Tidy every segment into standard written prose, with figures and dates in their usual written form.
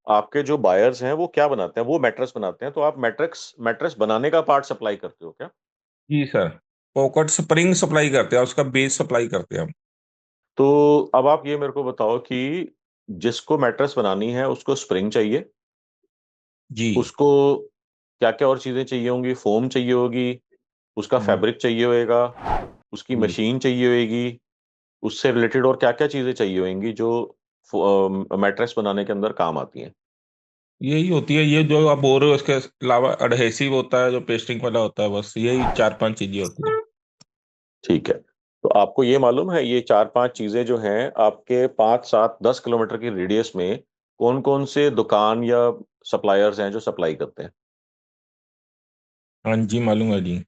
आपके जो बायर्स हैं वो क्या बनाते हैं? वो मैट्रेस बनाते हैं, तो आप मैट्रेस मैट्रेस बनाने का पार्ट सप्लाई करते हो क्या? जी सर। पॉकेट स्प्रिंग सप्लाई करते हैं, उसका बेस सप्लाई करते हैं हम। तो अब आप ये मेरे को बताओ कि जिसको मैट्रेस बनानी है उसको स्प्रिंग चाहिए, जी। उसको क्या क्या और चीजें चाहिए होंगी? फोम चाहिए होगी, उसका हम्म, फैब्रिक चाहिए होएगा, उसकी जी। मशीन चाहिए होगी, उससे रिलेटेड और क्या क्या चीजें चाहिए होंगी जो मैट्रेस बनाने के अंदर काम आती हैं? यही होती है, ये जो आप बोल रहे हो, इसके अलावा अडहेसिव होता है जो पेस्टिंग वाला होता है, बस यही चार पांच चीजें होती हैं। ठीक है। तो आपको ये मालूम है ये चार पांच चीजें जो हैं आपके 5 7 10 किलोमीटर की रेडियस में कौन कौन से दुकान या सप्लायर्स हैं जो सप्लाई करते हैं? हाँ जी, मालूम है जी।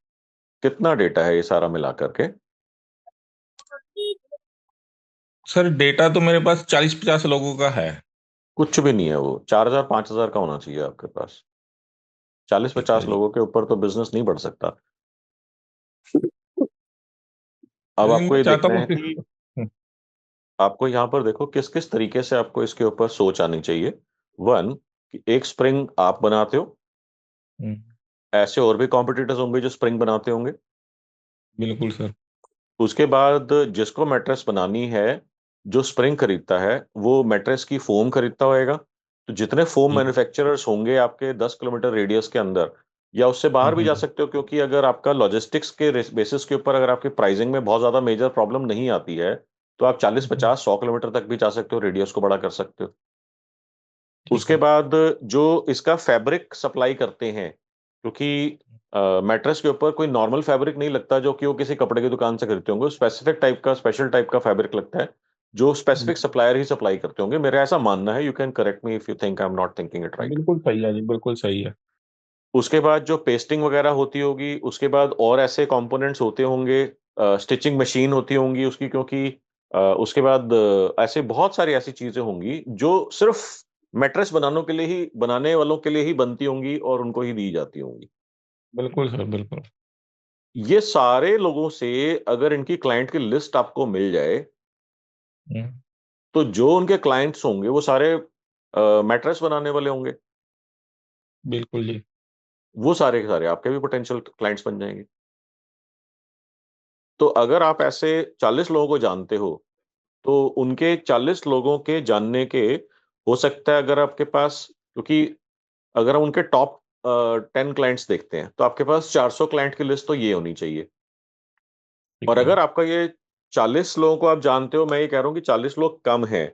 कितना डेटा है ये सारा मिला करके? सर डेटा तो मेरे पास 40 50 लोगों का है। कुछ भी नहीं है, वो 4,000 5,000 का होना चाहिए आपके पास। चालीस ठीक है पचास जी। लोगों के ऊपर तो बिजनेस नहीं बढ़ सकता। अब लेकिन आपको मैं ये चाहता देखना हूँ है कि कि आपको यहाँ पर देखो किस किस तरीके से आपको इसके ऊपर सोच आनी चाहिए। वन, कि एक स्प्रिंग आप बनाते हो, हम्म, ऐसे और भी कॉम्पिटिटर्स होंगे जो स्प्रिंग बनाते होंगे। बिल्कुल सर। उसके बाद जिसको मैट्रेस बनानी है, जो स्प्रिंग खरीदता है वो मैट्रेस की फोम खरीदता होएगा। तो जितने फोम जी। मैन्युफैक्चरर्स होंगे आपके 10 किलोमीटर रेडियस के अंदर, या उससे बाहर भी जा हम्म, सकते हो, क्योंकि अगर आपका लॉजिस्टिक्स के बेसिस के ऊपर अगर आपकी प्राइसिंग में बहुत ज्यादा मेजर प्रॉब्लम नहीं आती है, तो आप 40 50 100 किलोमीटर तक भी जा सकते हो, रेडियस को बड़ा कर सकते हो। ठीक उसके है। बाद जो इसका फैब्रिक सप्लाई करते हैं, क्योंकि मैट्रेस के ऊपर कोई नॉर्मल फैब्रिक नहीं लगता जो कि वो किसी कपड़े की दुकान से खरीदते होंगे, स्पेसिफिक टाइप का स्पेशल टाइप का फैब्रिक लगता है जो स्पेसिफिक सप्लायर ही सप्लाई करते होंगे, मेरा ऐसा मानना है। You can correct me if you think I am not thinking it right. बिल्कुल सही है जी, बिल्कुल सही है। उसके बाद जो पेस्टिंग वगैरह होती होगी, उसके बाद और ऐसे कंपोनेंट्स होते होंगे, स्टिचिंग मशीन होती होंगी उसकी, क्योंकि उसके बाद ऐसे बहुत सारी ऐसी चीजें होंगी जो सिर्फ मैट्रेस बनाने के लिए ही, बनाने वालों के लिए ही बनती होंगी और उनको ही दी जाती होंगी। बिल्कुल सर, बिल्कुल। ये सारे लोगों से अगर इनकी क्लाइंट की लिस्ट आपको मिल जाए, हम्म, तो जो उनके क्लाइंट्स होंगे वो सारे मैट्रेस बनाने वाले होंगे। बिल्कुल जी। वो सारे के सारे आपके भी पोटेंशियल क्लाइंट्स बन जाएंगे। तो अगर आप ऐसे 40 लोगों को जानते हो, तो उनके 40 लोगों के जानने के, हो सकता है अगर आपके पास, क्योंकि अगर हम उनके टॉप 10 क्लाइंट्स देखते हैं तो आपके पास 400 क्लाइंट की लिस्ट तो ये होनी चाहिए। ठीक और है। अगर आपका ये 40 लोगों को आप जानते हो, मैं ये कह रहा हूँ कि 40 लोग कम हैं।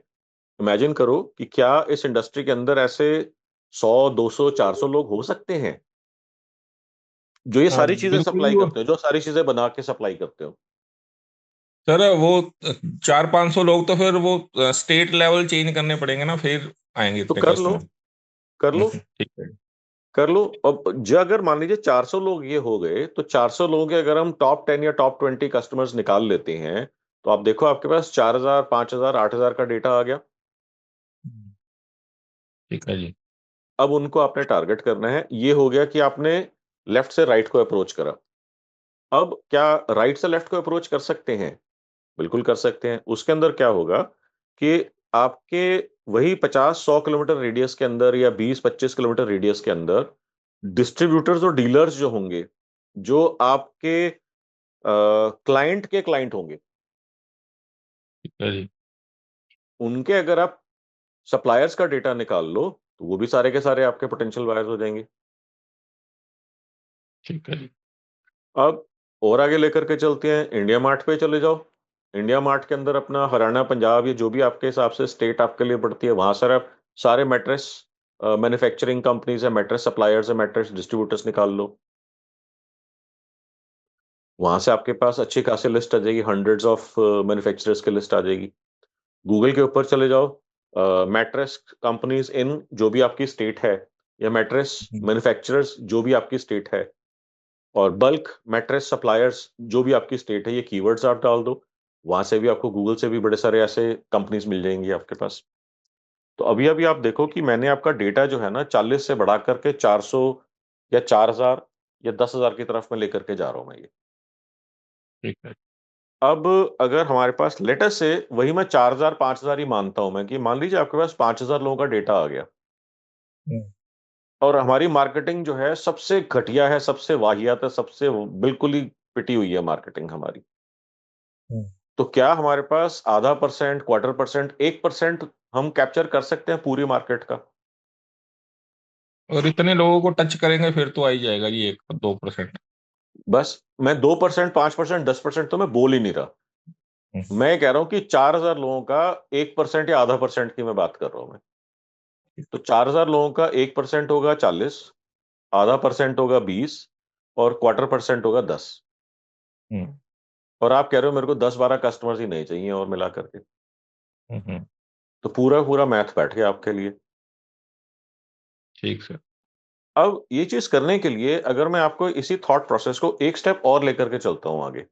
इमेजिन करो कि क्या इस इंडस्ट्री के अंदर ऐसे 100 200 400 लोग हो सकते हैं जो ये सारी चीजें बिल्कुल जी। सप्लाई वो करते हो, जो सारी चीजें बना के सप्लाई करते हो। सर वो 4 5 सौ लोग तो फिर वो स्टेट लेवल चेंज करने पड़ेंगे ना, फिर आएंगे तो इतने कर लो, कस्टमर। कर लो, ठीक है। कर लो। अब जो अगर मान लीजिए 400 लोग ये हो गए, तो 400 लोगों के अगर हम टॉप 10 या टॉप 20 कस्टमर्स निकाल लेते हैं, तो आप देखो आपके पास 4,000 5,000 8,000 का डेटा आ गया। ठीक है जी। अब उनको आपने टारगेट करना है, ये हो गया कि आपने लेफ्ट से राइट को अप्रोच करा। अब क्या राइट से लेफ्ट को अप्रोच कर सकते हैं? बिल्कुल कर सकते हैं। उसके अंदर क्या होगा कि आपके वही 50 100 किलोमीटर रेडियस के अंदर या 20 25 किलोमीटर रेडियस के अंदर डिस्ट्रीब्यूटर्स और डीलर्स जो होंगे, जो आपके क्लाइंट के क्लाइंट होंगे, ठीक है जी। उनके अगर आप सप्लायर्स का डेटा निकाल लो, तो वो भी सारे के सारे आपके पोटेंशियल बायर्स हो जाएंगे। ठीक है जी। अब और आगे लेकर के चलते हैं, इंडिया मार्ट पे चले जाओ। इंडिया मार्ट के अंदर अपना हरियाणा पंजाब या जो भी आपके हिसाब से स्टेट आपके लिए पड़ती है, वहां सर आप सारे मैट्रेस मैन्युफैक्चरिंग कंपनीज है, मैट्रेस सप्लायर्स है, मैट्रेस डिस्ट्रीब्यूटर्स निकाल लो। वहां से आपके पास अच्छी खासी लिस्ट आ जाएगी, हंड्रेड्स ऑफ मैन्युफैक्चरर्स की लिस्ट आ जाएगी। गूगल के ऊपर चले जाओ, मैट्रेस कंपनीज इन जो भी आपकी स्टेट है, या मैट्रेस हम्म, मैन्युफैक्चरर्स जो भी आपकी स्टेट है, और बल्क मैट्रेस सप्लायर्स जो भी आपकी स्टेट है, ये कीवर्ड्स आप डाल दो। वहां से भी आपको, गूगल से भी बड़े सारे ऐसे कंपनीज मिल जाएंगी आपके पास। तो अभी अभी आप देखो कि मैंने आपका डेटा जो है ना 40 से बढ़ा करके 400 या 4,000 या 10,000 की तरफ में लेकर के जा रहा हूं मैं ये। ठीक है। अब अगर हमारे पास लेटेस्ट से वही मैं 4,000 5,000 ही मानता हूं मैं, कि मान लीजिए आपके पास 5,000 लोगों का डेटा आ गया। हम्म, और हमारी मार्केटिंग जो है सबसे घटिया है, सबसे वाहियात है, सबसे बिल्कुल ही पिटी हुई है मार्केटिंग हमारी। हम्म। तो क्या हमारे पास आधा परसेंट, क्वार्टर परसेंट, 1% हम कैप्चर कर सकते हैं पूरी मार्केट का? और इतने लोगों को टच करेंगे फिर तो आ ही जाएगा जी 1-2%। बस मैं 2%, 5%, 10% तो मैं बोल ही नहीं रहा। मैं कह रहा हूं कि 4,000 लोगों का 1% या आधा परसेंट की मैं बात कर रहा हूं मैं। तो 4,000 लोगों का 1% होगा 40, आधा परसेंट होगा 20, और क्वार्टर परसेंट होगा 10। हम्म। और आप कह रहे हो मेरे को 10-12 कस्टमर्स ही नहीं चाहिए और मिला करके। हम्म। तो पूरा पूरा मैथ बैठ गया आपके लिए। ठीक सर। अब ये चीज करने के लिए अगर मैं आपको इसी थॉट प्रोसेस को एक स्टेप और लेकर के चलता हूं आगे,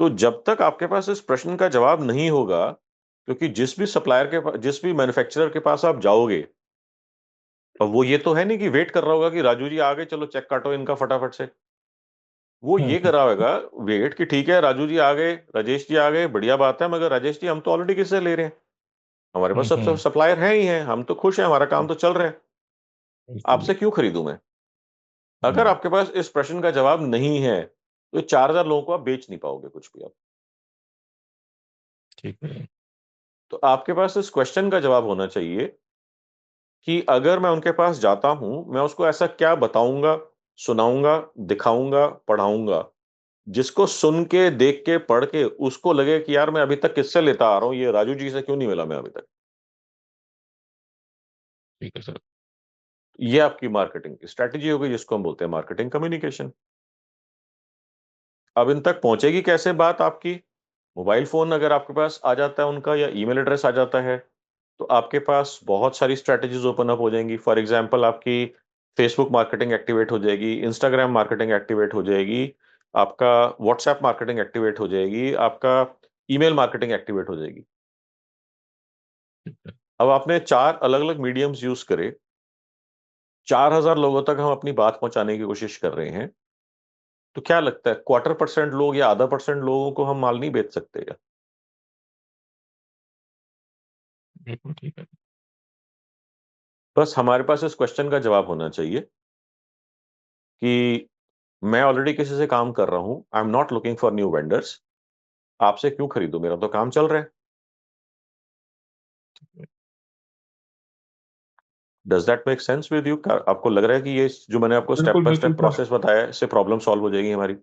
तो जब तक आपके पास इस प्रश्न का जवाब नहीं होगा, क्योंकि जिस भी सप्लायर के पास, जिस भी मैन्युफैक्चरर के पास आप जाओगे, अब वो ये तो है नहीं कि वेट कर रहा होगा कि राजू जी आ गए, चलो चेक काटो इनका फटाफट से। वो हम्म। ये कर रहा होगा वेट कि ठीक है राजू जी आ गए, राजेश जी आ गए, बढ़िया बात है, मगर राजेश जी हम तो ऑलरेडी किससे ले रहे हैं? हमारे पास सब हम्म। सप्लायर हैं ही हैं, हम तो खुश हैं, हमारा काम तो चल रहा है। बिल्कुल। आपसे क्यों खरीदूं मैं? अगर हम्म। आपके पास इस प्रश्न का जवाब नहीं है, तो 4,000 लोगों को आप बेच नहीं पाओगे कुछ भी आप। ठीक है। तो आपके पास इस क्वेश्चन का जवाब होना चाहिए कि अगर मैं उनके पास जाता हूं, मैं उसको ऐसा क्या बताऊंगा, सुनाऊंगा, दिखाऊंगा, पढ़ाऊंगा, जिसको सुन के, देख के, पढ़ के उसको लगे कि यार मैं अभी तक किससे लेता आ रहा हूं, ये राजू जी से क्यों नहीं मिला मैं अभी तक। ठीक है सर। ये आपकी मार्केटिंग की स्ट्रैटेजी होगी, जिसको हम बोलते हैं मार्केटिंग कम्युनिकेशन। अब इन तक पहुंचेगी कैसे बात आपकी? मोबाइल फोन अगर आपके पास आ जाता है उनका, या ईमेल एड्रेस आ जाता है, तो आपके पास बहुत सारी स्ट्रैटेजीज ओपन अप हो जाएंगी। फॉर एग्जांपल आपकी फेसबुक मार्केटिंग एक्टिवेट हो जाएगी, इंस्टाग्राम मार्केटिंग एक्टिवेट हो जाएगी, आपका व्हाट्सएप मार्केटिंग एक्टिवेट हो जाएगी, आपका ईमेल मार्केटिंग एक्टिवेट हो जाएगी। अब आपने 4 अलग अलग मीडियम्स यूज करे, 4,000 लोगों तक हम अपनी बात पहुंचाने की कोशिश कर रहे हैं। तो क्या लगता है क्वार्टर परसेंट लोग या आधा परसेंट लोगों को हम माल नहीं बेच सकते क्या? बिल्कुल ठीक है। बस हमारे पास इस क्वेश्चन का जवाब होना चाहिए कि मैं ऑलरेडी किसी से काम कर रहा हूं, I am not looking for new vendors, आपसे क्यों खरीदूं, मेरा तो काम चल रहा है। Does that make sense with you? आपको लग रहा है कि ये जो मैंने आपको स्टेप बिल्कुल बाय बिल्कुल स्टेप सर। प्रोसेस बताया है, इससे प्रॉब्लम सॉल्व हो जाएगी हमारी?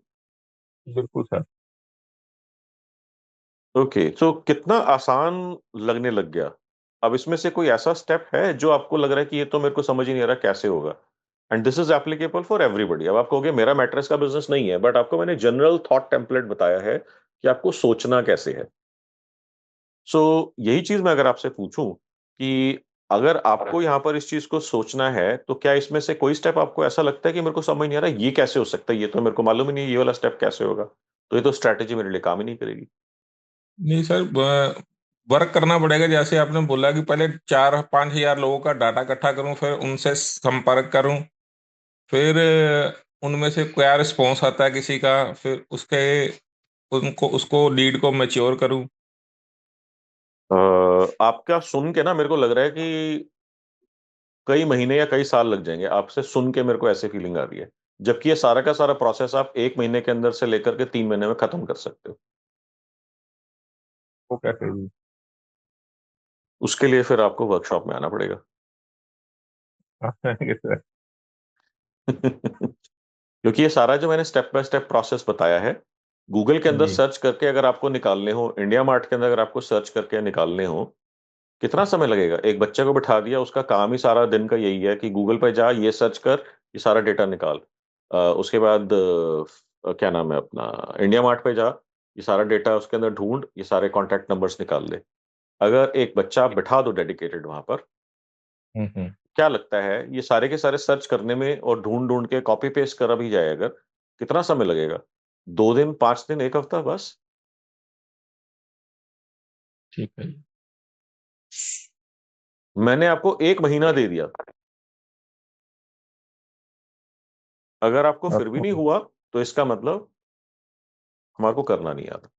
बिल्कुल सर। ओके, तो कितना आसान लगने लग गया। अब इसमें से कोई ऐसा स्टेप है जो आपको लग रहा है कि ये तो मेरे को समझ ही नहीं आ रहा कैसे होगा? And this is applicable for everybody. अब आप कहोगे मेरा मैट्रेस का बिजनेस नहीं है, बट आपको मैंने जनरल थॉट टेम्पलेट बताया है कि आपको सोचना कैसे है। सो यही चीज मैं अगर आपसे पूछूं कि अगर आपको यहां पर इस चीज को सोचना है, तो क्या इसमें से कोई स्टेप आपको ऐसा लगता है कि मेरे को समझ नहीं आ रहा ये कैसे हो सकता है, ये तो मेरे को मालूम ही नहीं है, ये वाला स्टेप कैसे होगा, तो ये तो स्ट्रैटेजी मेरे लिए काम ही नहीं करेगी। नहीं सर, वर्क करना पड़ेगा। जैसे आपने बोला कि पहले 4-5 हजार लोगों का डाटा इकट्ठा करूं, फिर उनसे संपर्क करूं, फिर उनमें से क्या रिस्पॉन्स आता है किसी का, फिर उसके उनको उसको लीड को मैच्योर करूं। आपका सुन के ना मेरे को लग रहा है कि कई महीने या कई साल लग जाएंगे, आपसे सुन के मेरे को ऐसे फीलिंग आ रही है। जबकि ये सारा का सारा प्रोसेस आप 1 महीने के अंदर से लेकर के 3 महीने में खत्म कर सकते हो। वो कैसे भी। उसके लिए फिर आपको वर्कशॉप में आना पड़ेगा। सर। क्योंकि ये सारा जो मैंने स्टेप बाय स्टेप प्रोसेस बताया है, गूगल के अंदर जी। सर्च करके अगर आपको निकालने हो, इंडिया मार्ट के अंदर अगर आपको सर्च करके निकालने हो, कितना समय लगेगा? एक बच्चे को बिठा दिया, उसका काम ही सारा दिन का यही है कि गूगल पे जा, ये सर्च कर, ये सारा डेटा निकाल। उसके बाद क्या नाम है अपना, इंडिया मार्ट पे जा, ये सारा डेटा उसके अंदर ढूंढ, ये सारे कॉन्टैक्ट नंबर्स निकाल ले। अगर एक बच्चा आप बिठा दो डेडिकेटेड वहां पर, हम्म। क्या लगता है ये सारे के सारे सर्च करने में और ढूंढ ढूंढ के कॉपी पेस्ट करा भी जाए अगर, कितना समय लगेगा? 2 दिन, 5 दिन, एक हफ्ता बस। ठीक है। मैंने आपको 1 महीना दे दिया, अगर आपको फिर भी आपको नहीं हुआ, तो इसका मतलब हमारे को करना नहीं आता।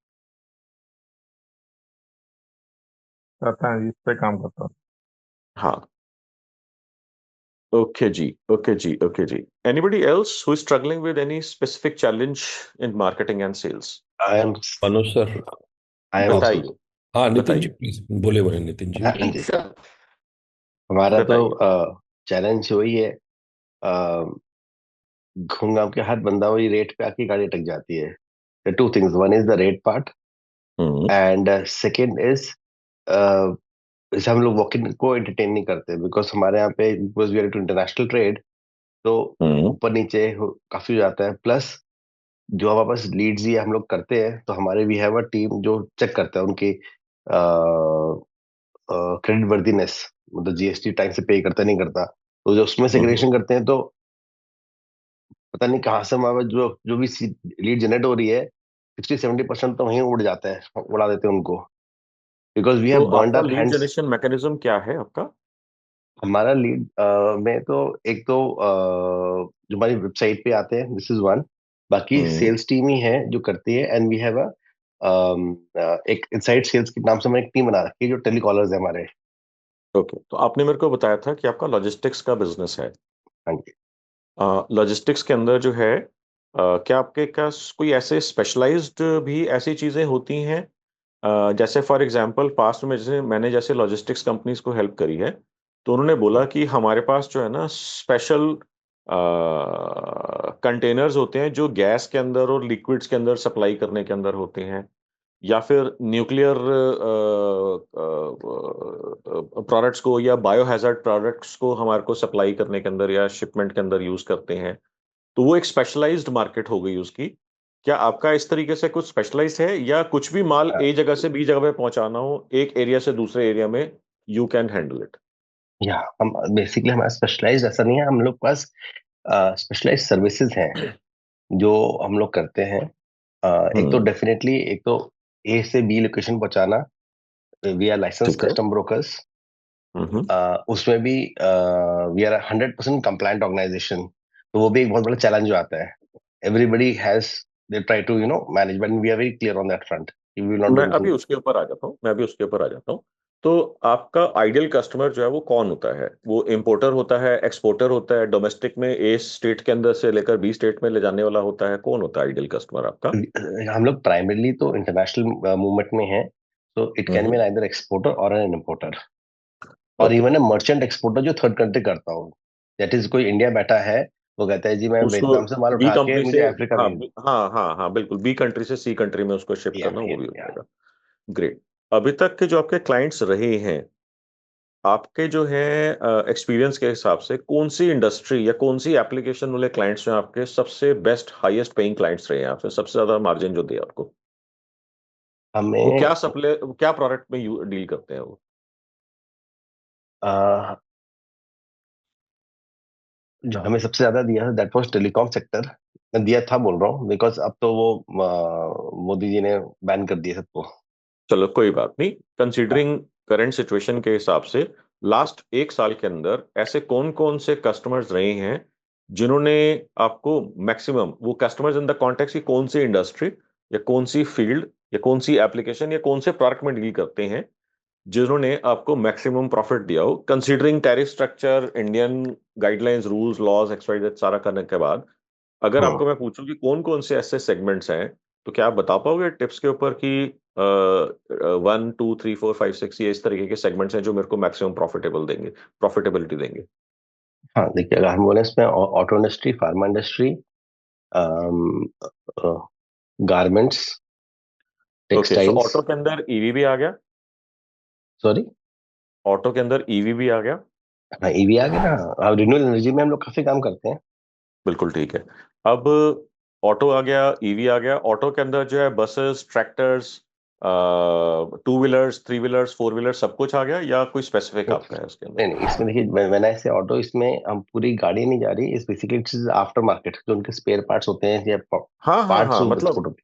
पता है, इस पे काम करता हूँ। हाँ। Okay जी, okay जी, okay जी. Anybody else who is struggling with any specific challenge in marketing and sales? I am Manoj sir. I am also. बताइए, हाँ नितिन जी बताइए, प्लीज बोले बोले नितिन जी। हाँ जी सर, हमारा तो बताइए। चैलेंज वही है। घूम घाम के हर बंदा वही रेट पे आके गाड़ी अटक जाती है। Two things, one is the rate part hmm, and second is, जैसे हम लोग वॉक इन को एंटरटेन नहीं करते, बिकॉज हमारे यहाँ पे because we are to international trade, तो हम्म, ऊपर नीचे काफी हो जाता है। प्लस जो हमारे पास लीड्स ये हम लोग करते हैं, तो हमारे वी हैव अ टीम जो चेक करता है उनकी क्रेडिट वर्दीनेस, मतलब जीएसटी टाइम से पे करता नहीं करता। तो जो उसमें हम्म। सेग्रीगेशन करते हैं, तो पता नहीं कहाँ से हमारे जो जो भी लीड जनरेट हो रही है, 60-70% तो वहीं उड़ जाता है, उड़ा देते हैं उनको, बिकॉज वी तो हैव बर्नड आपका our lead hands. Generation mechanism क्या है आपका? हमारा लीड में तो एक तो जो हमारी वेबसाइट पे आते हैं, दिस इज वन। बाकी हम्म। सेल्स टीम ही है जो करती है, एंड वी हैव अ एक इनसाइड सेल्स के नाम से हमने एक टीम बना रखी है, जो टेलीकॉलर्स है हमारे। ओके, तो आपने मेरे को बताया था कि आपका लॉजिस्टिक्स का बिजनेस है। हाँ जी। लॉजिस्टिक्स के अंदर जो है, क्या आपके पास कोई ऐसे स्पेशलाइज्ड भी ऐसी चीजें होती हैं? जैसे फॉर एग्जांपल पास्ट में जैसे मैंने जैसे लॉजिस्टिक्स कंपनीज को हेल्प करी है, तो उन्होंने बोला कि हमारे पास जो है ना स्पेशल कंटेनर्स होते हैं जो गैस के अंदर और लिक्विड्स के अंदर सप्लाई करने के अंदर होते हैं, या फिर न्यूक्लियर प्रोडक्ट्स को या बायोहैजार्ड प्रोडक्ट्स को हमारे को सप्लाई करने के अंदर या शिपमेंट के अंदर यूज करते हैं। तो वो एक स्पेशलाइज्ड मार्केट हो गई उसकी। क्या आपका इस तरीके से कुछ स्पेशलाइज्ड है, या कुछ भी माल अ, एक जगह से बी जगह पे पहुंचाना हो एक एरिया से दूसरे एरिया में, यू कैन हैंडल इट? या हम बेसिकली हमारा स्पेशलाइज ऐसा नहीं है, हम लोग पास स्पेशलाइज सर्विसेज हैं जो हम लोग करते हैं। एक तो हम्म। डेफिनेटली, एक तो ए से बी लोकेशन पहुंचाना, वी आर लाइसेंस ठीक है। Custom brokers. हम्म। उसमें भी वी आर 100% कंप्लायंट ऑर्गेनाइजेशन, तो वो भी एक बहुत बड़ा चैलेंज जो आता है। Everybody has they try to manage, but we are very clear on that front, we will not do मैं अभी एनीथिंग। उसके ऊपर आ जाता हूँ, मैं अभी उसके ऊपर आ जाता हूँ। तो आपका आइडियल कस्टमर जो है वो कौन होता है? वो इम्पोर्टर होता है, एक्सपोर्टर होता है, डोमेस्टिक में ए स्टेट के अंदर से लेकर बी स्टेट में ले जाने वाला होता है? कौन होता है आइडियल कस्टमर आपका? हम लोग प्राइमरली तो इंटरनेशनल मूवमेंट में है, तो it can be hmm. Either exporter और एन इम्पोर्टर, और okay. Even a merchant exporter जो थर्ड कंट्री करता हो। दैट इज, कोई इंडिया बैठा है, वो कहता है जी मैं उसको वियतनाम से माल बी उठा के कंपनी से, मुझे अफ्रीका हाँ भेज हाँ हाँ हाँ बिल्कुल, बी कंट्री से सी कंट्री में उसको शिफ्ट दो। करना, वो भी हो या जाएगा। ग्रेट। अभी तक के जो आपके क्लाइंट्स रहे हैं, आपके जो है एक्सपीरियंस के हिसाब से कौन सी इंडस्ट्री या कौन सी एप्लीकेशन वाले क्लाइंट्स जो हैं आपके सबसे बेस्ट हाईएस्ट पेइंग क्लाइंट्स रहे हैं आपसे, सबसे ज्यादा मार्जिन जो दे आपको? वो क्या हमें सप्लाई, क्या प्रोडक्ट में डील करते हैं वो? अ, जो हमें सबसे ज्यादा दिया है दैट वाज टेलीकॉम सेक्टर। मैं दिया था बोल रहा हूँ, बिकॉज अब तो वो मोदी जी ने बैन कर दिया सबको। चलो कोई बात नहीं। हाँ। कंसीडरिंग करंट सिचुएशन के हिसाब से लास्ट एक साल के अंदर ऐसे कौन कौन से कस्टमर्स रहे हैं जिन्होंने आपको मैक्सिमम, वो कस्टमर्स इन द कॉन्टेक्स्ट की कौन सी इंडस्ट्री या कौन सी फील्ड या कौन सी एप्लीकेशन या कौन से प्रोडक्ट में डील करते हैं, जिन्होंने आपको मैक्सिमम प्रॉफिट दिया हो considering tariff structure, Indian guidelines, rules, laws, XYZ सारा करने के बाद? अगर हम्म। आपको मैं पूछूं कि कौन कौन से ऐसे सेगमेंट्स हैं, तो क्या आप बता पाओगे टिप्स के ऊपर कि 1 2 3 4 5 6 ये इस तरीके के सेगमेंट्स हैं जो मेरे को मैक्सिमम प्रॉफिटेबल देंगे, प्रॉफिटेबिलिटी देंगे? हाँ देखिए, अगर हम बोले इसमें auto industry, pharma industry, garments, okay, so textiles. Auto के अंदर ईवी भी आ गया? सॉरी। ऑटो के अंदर ईवी भी आ गया? हाँ, ईवी आ गया ना, अब रिन्यूएबल एनर्जी में हम लोग काफी काम करते हैं। बिल्कुल ठीक है। अब ऑटो आ गया, ईवी आ गया, ऑटो के अंदर जो है buses, tractors, two wheelers, three wheelers, four wheelers सब कुछ आ गया, या कोई स्पेसिफिक नहीं आपका है उसके अंदर? नहीं नहीं, इसमें देखिए, व्हेन आई से ऑटो, इसमें हम पूरी गाड़ी नहीं जा रही, इस बेसिकली इट्स आफ्टर मार्केट, जो उनके स्पेयर पार्ट्स होते हैं या हाँ हाँ पार्ट्स हाँ, एक्सपोर्ट मतलब होते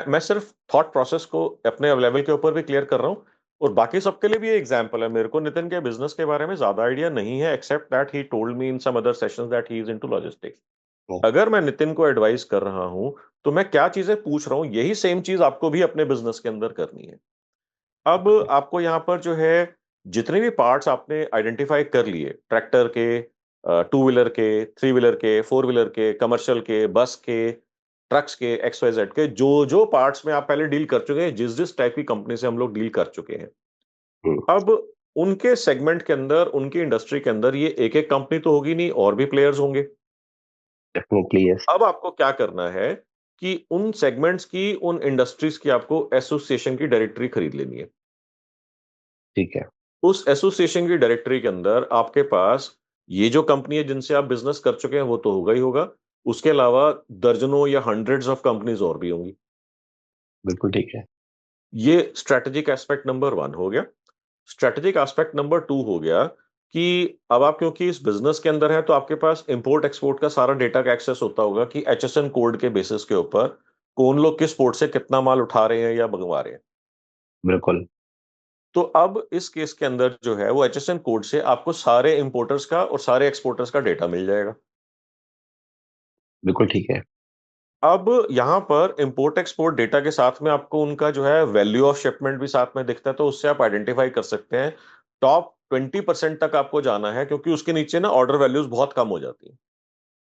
मैं सिर्फ थॉट प्रोसेस को अपने लेवल के ऊपर भी क्लियर कर रहा हूँ, और बाकी सबके लिए भी ये एग्जांपल है। मेरे को नितिन के बिजनेस के बारे में ज्यादा आइडिया नहीं है, except that he told me in some other sessions that he is into logistics. हैं। अगर मैं नितिन को एडवाइस कर रहा हूं, तो मैं क्या चीजें पूछ रहा हूं, यही सेम चीज आपको भी अपने बिजनेस के अंदर करनी है। अब आपको यहाँ पर जो है जितने भी पार्ट्स आपने आइडेंटिफाई कर लिए ट्रैक्टर के, टू व्हीलर के, थ्री व्हीलर के, फोर व्हीलर के, कमर्शियल के, बस के, ट्रक्स के, XYZ के, जो जो पार्ट्स में आप पहले डील कर चुके हैं, जिस जिस टाइप की कंपनी से हम लोग डील कर चुके हैं, हम्म, अब उनके सेगमेंट के अंदर, उनकी इंडस्ट्री के अंदर ये एक एक कंपनी तो होगी नहीं, और भी प्लेयर्स होंगे। Definitely yes. अब आपको क्या करना है कि उन सेगमेंट्स की, उन इंडस्ट्रीज की आपको एसोसिएशन की डायरेक्टरी खरीद लेनी है। ठीक है। उस एसोसिएशन की डायरेक्टरी के अंदर आपके पास ये जो कंपनी है जिनसे आप बिजनेस कर चुके हैं वो तो होगा ही होगा, उसके अलावा दर्जनों या हंड्रेड्स ऑफ कंपनीज और भी होंगी। बिल्कुल ठीक है। ये स्ट्रेटेजिक एस्पेक्ट नंबर 1 हो गया। स्ट्रेटेजिक एस्पेक्ट नंबर 2 हो गया कि अब आप क्योंकि इस बिजनेस के अंदर है तो आपके पास इंपोर्ट एक्सपोर्ट का सारा डेटा का एक्सेस होता होगा कि HSN कोड के बेसिस के ऊपर कौन लोग किस पोर्ट से कितना माल उठा रहे हैं या मंगवा रहे हैं। बिल्कुल। तो अब इस केस के अंदर जो है वो HSN कोड से आपको सारे इंपोर्टर्स का और सारे एक्सपोर्टर्स का डेटा मिल जाएगा। बिल्कुल ठीक है। अब यहां पर इंपोर्ट एक्सपोर्ट डेटा के साथ में आपको उनका जो है वैल्यू ऑफ शिपमेंट भी साथ में दिखता है, तो उससे आप आइडेंटिफाई कर सकते हैं। टॉप 20% तक आपको जाना है, क्योंकि उसके नीचे ना ऑर्डर वैल्यूज बहुत कम हो जाती हैं,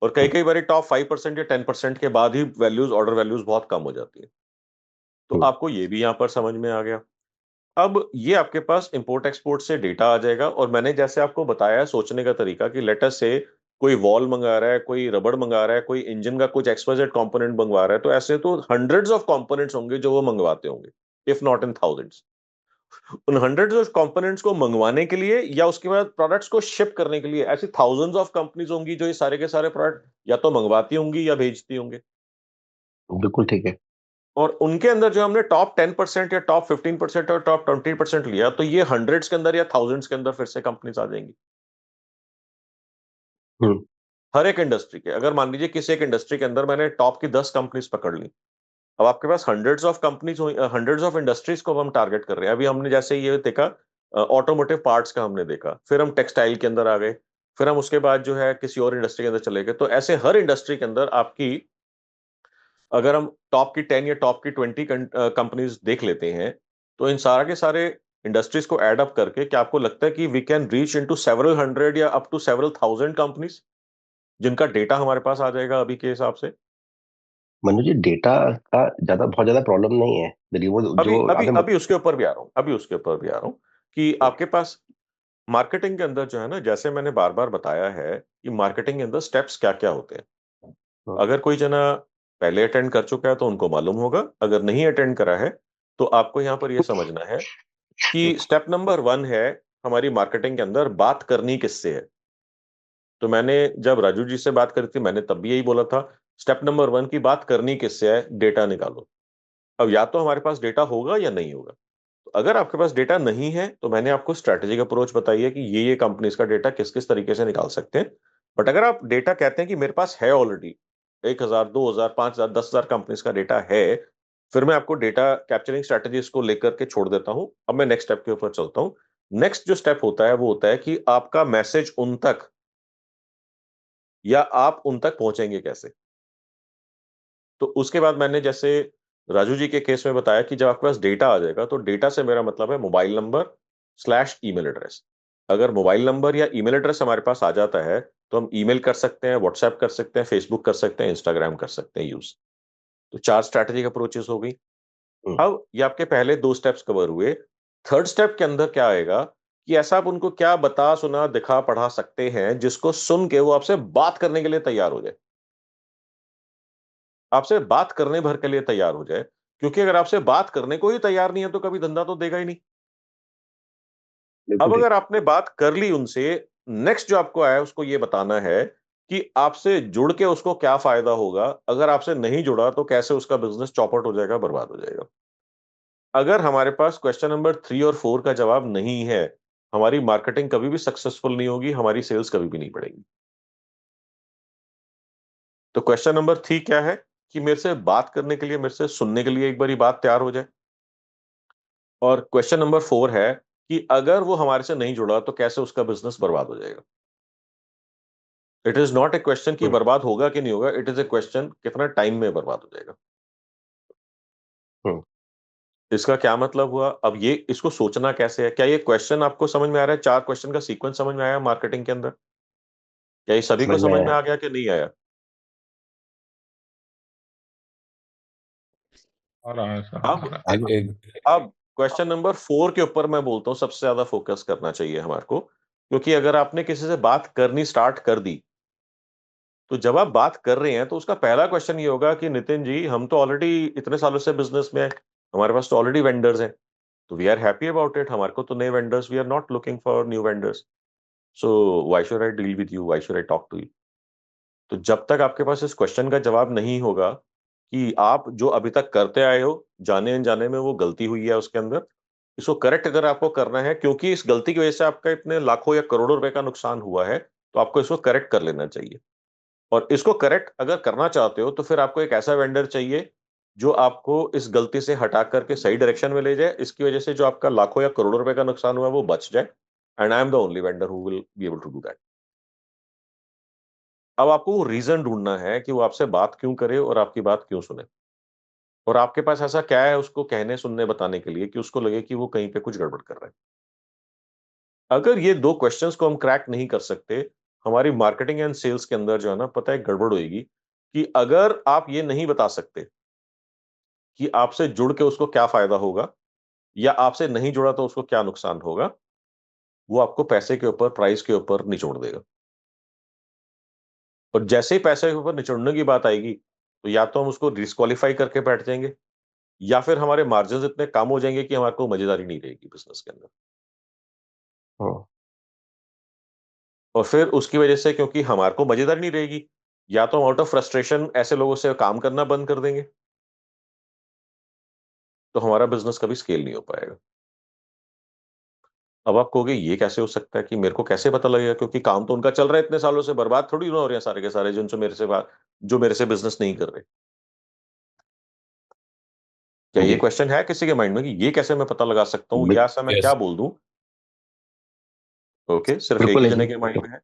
और कई हम्म, कई बार टॉप 5% या 10% के बाद ही वैल्यूज, ऑर्डर वैल्यूज बहुत कम हो जाती है। तो हम्म, आपको ये भी यहां पर समझ में आ गया। अब ये आपके पास इंपोर्ट एक्सपोर्ट से डेटा आ जाएगा, और मैंने जैसे आपको बताया सोचने का तरीका कि लेटर से कोई वॉल मंगा रहा है, कोई रबड़ मंगा रहा है, कोई इंजन का कुछ XYZ कंपोनेंट मंगवा रहा है, तो ऐसे तो हंड्रेड्स ऑफ कंपोनेंट्स होंगे जो वो मंगवाते होंगे, इफ नॉट इन थाउजेंड्स। उन हंड्रेड्स ऑफ कंपोनेंट्स को मंगवाने के लिए या उसके बाद प्रोडक्ट्स को शिप करने के लिए ऐसी थाउजेंड्स ऑफ कंपनीज होंगी जो ये सारे के सारे प्रोडक्ट या तो मंगवाती होंगी या भेजती होंगे। बिल्कुल ठीक है। और उनके अंदर जो हमने टॉप 10% या टॉप 15% और टॉप 20% लिया, तो ये हंड्रेड्स के अंदर या थाउजेंड्स के अंदर फिर से कंपनीज आ जाएंगी, हम्म, हर एक इंडस्ट्री के। अगर मान लीजिए किसी एक इंडस्ट्री के अंदर मैंने टॉप की 10 कंपनीज पकड़ ली, अब आपके पास hundreds of companies, hundreds of industries को हम टारगेट कर रहे हैं। अभी हमने जैसे ये देखा, ऑटोमोटिव पार्ट्स का हमने देखा, फिर हम टेक्सटाइल के अंदर आ गए, फिर हम उसके बाद जो है किसी और इंडस्ट्री के अंदर चले गए। तो ऐसे हर इंडस्ट्री के अंदर आपकी, अगर हम टॉप की 10 या टॉप की 20 कंपनीज देख लेते हैं, तो इन सारा के सारे इंडस्ट्रीज को ऐड अप करके क्या आपको लगता है कि we can reach into several hundred या up to several thousand companies, जिनका डेटा हमारे पास आ जाएगा अभी के हिसाब से? मनु जी, डेटा का बहुत ज्यादा प्रॉब्लम नहीं है। देखिए वो अभी जो अभी आपने अभी उसके ऊपर भी आ रहा हूं, अभी उसके ऊपर भी आ रहा हूं कि आपके पास मार्केटिंग के अंदर जो है ना, जैसे मैंने बार बार बताया है कि मार्केटिंग के अंदर स्टेप्स क्या क्या होते हैं। अगर कोई जना पहले अटेंड कर चुका है तो उनको मालूम होगा, अगर नहीं अटेंड करा है तो आपको यहां पर यह समझना है कि स्टेप नंबर 1 है हमारी मार्केटिंग के अंदर बात करनी किससे है। तो मैंने जब राजू जी से बात करी थी, मैंने तब भी यही बोला था, स्टेप नंबर 1 की बात करनी किससे है, डेटा निकालो। अब या तो हमारे पास डेटा होगा या नहीं होगा। तो अगर आपके पास डेटा नहीं है तो मैंने आपको स्ट्रैटेजिक अप्रोच बताई है कि ये कंपनीज का डेटा किस किस तरीके से निकाल सकते हैं। बट अगर आप डेटा कहते हैं कि मेरे पास है ऑलरेडी 1,000, 2,000, 5,000, 10,000 कंपनीज का डेटा है, फिर मैं आपको डेटा कैप्चरिंग स्ट्रैटेजीज को लेकर के छोड़ देता हूं। अब मैं नेक्स्ट स्टेप के ऊपर चलता हूं। नेक्स्ट जो स्टेप होता है वो होता है कि आपका मैसेज उन तक, या आप उन तक पहुंचेंगे कैसे। तो उसके बाद मैंने जैसे राजू जी के केस में बताया कि जब आपके पास डेटा आ जाएगा, तो डेटा से मेरा मतलब है mobile number slash email address. अगर मोबाइल नंबर या ईमेल एड्रेस हमारे पास आ जाता है, तो हम ईमेल कर सकते हैं, व्हाट्सएप कर सकते हैं, फेसबुक कर सकते हैं, इंस्टाग्राम कर सकते हैं यूज। तो 4 स्ट्रैटेजिक अप्रोचेस हो गई। अब ये आपके पहले 2 स्टेप्स कवर हुए। थर्ड स्टेप के अंदर क्या आएगा कि ऐसा आप उनको क्या बता, सुना, दिखा, पढ़ा सकते हैं जिसको सुन के वो आपसे बात करने के लिए तैयार हो जाए, आपसे बात करने भर के लिए तैयार हो जाए। क्योंकि अगर आपसे बात करने को ही तैयार नहीं है तो कभी धंधा तो देगा ही नहीं। अब बिल्कुल ठीक। अगर आपने बात कर ली उनसे, नेक्स्ट जो आपको आया उसको ये बताना है कि आपसे जुड़ के उसको क्या फायदा होगा, अगर आपसे नहीं जुड़ा तो कैसे उसका बिजनेस चौपट हो जाएगा, बर्बाद हो जाएगा। अगर हमारे पास क्वेश्चन नंबर 3 और 4 का जवाब नहीं है, हमारी मार्केटिंग कभी भी सक्सेसफुल नहीं होगी, हमारी सेल्स कभी भी नहीं बढ़ेगी। तो क्वेश्चन नंबर 3 क्या है कि मेरे से बात करने के लिए, मेरे से सुनने के लिए एक बारी बात तैयार हो जाए। और क्वेश्चन नंबर 4 है कि अगर वो हमारे से नहीं जुड़ा तो कैसे उसका बिजनेस बर्बाद हो जाएगा। It is not a question कि हम्म, बर्बाद होगा कि नहीं होगा, इट इज ए क्वेश्चन कितना टाइम में बर्बाद हो जाएगा। हम्म। इसका क्या मतलब हुआ, अब ये इसको सोचना कैसे है? क्या ये क्वेश्चन आपको समझ में आ रहा है? 4 क्वेश्चन का सीक्वेंस समझ में आया मार्केटिंग के अंदर? क्या ये सभी को समझ में समझ में आया। आ गया कि नहीं आया? आ रहा है सर, आ अब रहा है। एक अब क्वेश्चन नंबर 4 के ऊपर मैं बोलता हूँ सबसे ज्यादा फोकस करना चाहिए हमारे को, क्योंकि अगर आपने किसी से बात करनी स्टार्ट कर दी, तो जब आप बात कर रहे हैं तो उसका पहला क्वेश्चन ये होगा कि नितिन जी, हम तो ऑलरेडी इतने सालों से बिजनेस में हैं, हमारे पास तो ऑलरेडी वेंडर्स हैं, तो we are happy about it, हमारे को तो नए vendors, we are not looking for new vendors, so why should I deal with you, why should I talk to you. तो जब तक आपके पास इस क्वेश्चन का जवाब नहीं होगा कि आप जो अभी तक करते आए हो, जाने अनजाने में वो गलती हुई है उसके अंदर, इसको करेक्ट अगर आपको करना है, क्योंकि इस गलती की वजह से आपका इतने लाखों या करोड़ों रुपए का नुकसान हुआ है, तो आपको इसको करेक्ट कर लेना चाहिए। और इसको करेक्ट अगर करना चाहते हो तो फिर आपको एक ऐसा वेंडर चाहिए जो आपको इस गलती से हटा करके सही डायरेक्शन में ले जाए, इसकी वजह से जो आपका लाखों या करोड़ों रुपए का नुकसान हुआ है वो बच जाए। And I am the only vendor who will be able to do that. अब आपको वो रीजन ढूंढना है कि वो आपसे बात क्यों करे और आपकी बात क्यों सुने, और आपके पास ऐसा क्या है उसको कहने सुनने बताने के लिए कि उसको लगे कि वो कहीं पे कुछ गड़बड़ कर रहा है। अगर ये दो क्वेश्चंस को हम क्रैक नहीं कर सकते, हमारी मार्केटिंग एंड सेल्स के अंदर जो है ना, पता है गड़बड़ होगी कि अगर आप ये नहीं बता सकते कि आपसे जुड़ के उसको क्या फायदा होगा, या आपसे नहीं जुड़ा तो उसको क्या नुकसान होगा, वो आपको पैसे के ऊपर, प्राइस के ऊपर निचोड़ देगा। और जैसे ही पैसे के ऊपर निचोड़ने की बात आएगी, तो या तो हम उसको डिस्क्वालीफाई करके बैठ जाएंगे, या फिर हमारे मार्जिन इतने कम हो जाएंगे कि हमारे को मजेदारी नहीं रहेगी बिजनेस के अंदर। हम्म, और फिर उसकी वजह से, क्योंकि हमारे को मजेदारी नहीं रहेगी, या तो हम आउट ऑफ फ्रस्ट्रेशन ऐसे लोगों से काम करना बंद कर देंगे, तो हमारा बिजनेस कभी स्केल नहीं हो पाएगा। अब आप कहोगे ये कैसे हो सकता है, कि मेरे को कैसे पता लगेगा, क्योंकि काम तो उनका चल रहा है इतने सालों से, बर्बाद थोड़ी ना हो रहे हैं सारे के सारे जिनसे मेरे से जो मेरे से बिजनेस नहीं कर रहे। क्या ये जी, क्वेश्चन है किसी के माइंड में कि ये कैसे मैं पता लगा सकता हूँ, या ऐसा मैं क्या यस बोल दूं? ओके, सिर्फ एक बिल्कुल ही है जने जी। के माइंड में है।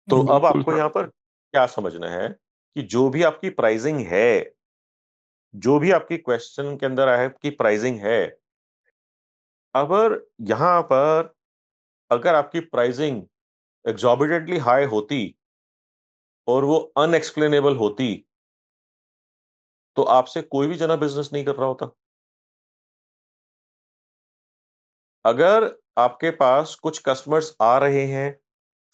तो अब बिल्कुल आपको सर। यहां पर क्या समझना है कि जो भी आपकी प्राइसिंग है, जो भी आपकी क्वेश्चन के अंदर है कि प्राइसिंग है, अगर यहां पर अगर आपकी प्राइसिंग एग्जॉर्बिटेंटली हाई होती और वो अनएक्सप्लेनेबल होती, तो आपसे कोई भी जना बिजनेस नहीं कर रहा होता। अगर आपके पास कुछ कस्टमर्स आ रहे हैं,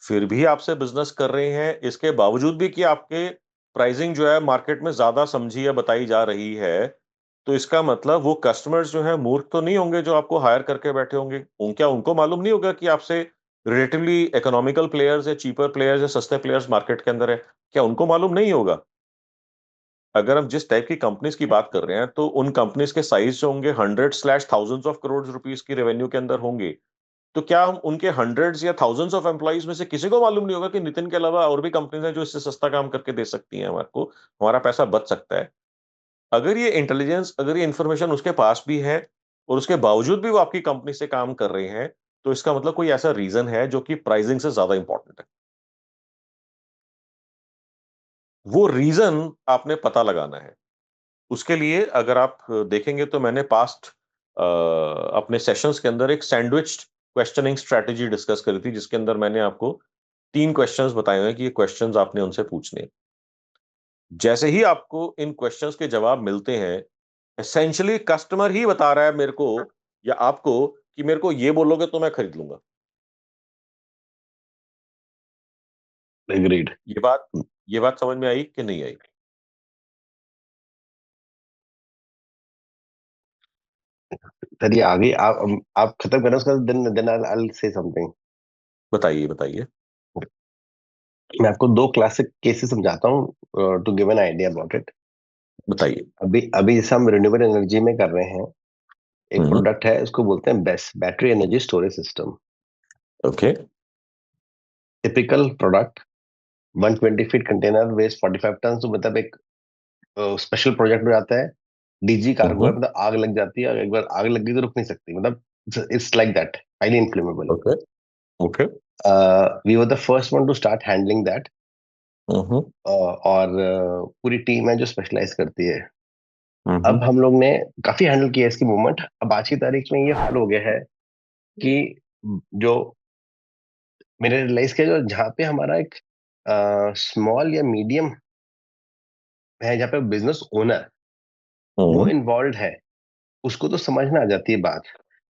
फिर भी आपसे बिजनेस कर रहे हैं, इसके बावजूद भी कि आपके प्राइसिंग जो है मार्केट में ज्यादा समझी या बताई जा रही है, तो इसका मतलब वो कस्टमर्स जो है मूर्ख तो नहीं होंगे जो आपको हायर करके बैठे होंगे। क्या उनको मालूम नहीं होगा कि आपसे रिलेटिवली इकोनॉमिकल प्लेयर्स या चीपर प्लेयर्स या सस्ते प्लेयर्स मार्केट के अंदर है? क्या उनको मालूम नहीं होगा? अगर हम जिस टाइप की कंपनीज की बात कर रहे हैं, तो उन कंपनीज के साइज जो होंगे hundred slash thousands of crore rupees की रेवेन्यू के अंदर होंगे। तो क्या हम उनके हंड्रेड्स या थाउजेंड्स ऑफ एम्प्लॉइज में से किसी को मालूम नहीं होगा कि नितिन के अलावा और भी कंपनीज हैं जो इससे सस्ता काम करके दे सकती हैं हमारे को, हमारा पैसा बच सकता है? अगर ये इंटेलिजेंस, अगर ये इंफॉर्मेशन उसके पास भी है, और उसके बावजूद भी वो आपकी कंपनी से काम कर रहे हैं, तो इसका मतलब कोई ऐसा रीजन है जो कि प्राइसिंग से ज्यादा इंपॉर्टेंट है। वो रीजन आपने पता लगाना है। उसके लिए अगर आप देखेंगे तो मैंने पास्ट अपने सेशंस के अंदर एक सैंडविच क्वेश्चनिंग स्ट्रेटेजी डिस्कस करी थी, जिसके अंदर मैंने आपको 3 क्वेश्चंस बताए हुए हैं कि ये क्वेश्चंस आपने उनसे पूछने हैं। जैसे ही आपको इन क्वेश्चंस के जवाब मिलते हैं, एसेंशियली कस्टमर ही बता रहा है मेरे को या आपको कि मेरे को ये बोलोगे तो मैं खरीद लूंगा। एग्रीड। ये बात ये बात समझ में आई कि नहीं आई? चलिए आगे आप खत्म करें उसका, देन आई से समथिंग। बताइए बताइए। मैं आपको दो क्लासिक केसेस समझाता हूँ to give an idea about it. बताइए। अभी अभी जैसे हम रिन्यूएबल एनर्जी में कर रहे हैं, एक हम्म। प्रोडक्ट है उसको बोलते हैं base, battery energy storage system. Okay. Typical product 120 feet container west 45 ton, तो मतलब एक स्पेशल प्रोजेक्ट हो जाता है। डीजी कार्गो है, हम्म। मतलब आग लग जाती है, एक बार आग लग गई तो रुक नहीं सकती, मतलब it's like that, highly inflammable. Okay. Okay. We were the first one to start handling that. Hmm. और पूरी टीम है जो स्पेशलाइज करती है। हम्म। अब हम लोग ने काफी हैंडल किया इसकी मूवमेंट। अब आज की तारीख में ये हाल हो गया है कि जो मैंने रियलाइज किया जो जहाँ पे हमारा एक स्मॉल या मीडियम है, जहाँ पे बिजनेस ओनर वो इन्वॉल्व है, उसको तो समझ में आ जाती है बात।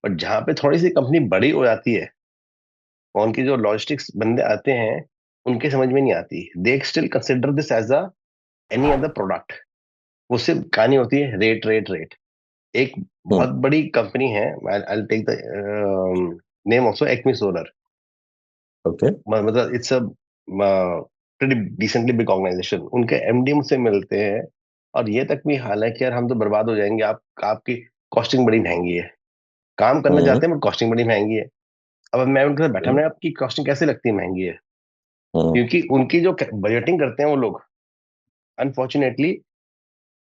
बट जहाँ पे थोड़ी सी कंपनी बड़ी हो जाती है और उनके जो लॉजिस्टिक्स बंदे आते हैं, उनके समझ में नहीं आती। They still consider this as a any other product. वो सिर्फ कहानी होती है रेट रेट रेट। एक बहुत बड़ी कंपनी है, I take the name also, Acme solar. Okay. मतलब it's a pretty decently big organization. उनके एमडी मुझसे मिलते हैं और ये तक भी हाल है कि यार हम तो बर्बाद हो जाएंगे, आपकी कॉस्टिंग बड़ी महंगी है। काम करना चाहते हैं बट कॉस्टिंग बड़ी महंगी है। अब मैं उनके साथ बैठा, मैं आपकी कॉस्टिंग कैसे लगती है महंगी है? क्योंकि उनकी जो बजटिंग करते हैं वो लोग, unfortunately,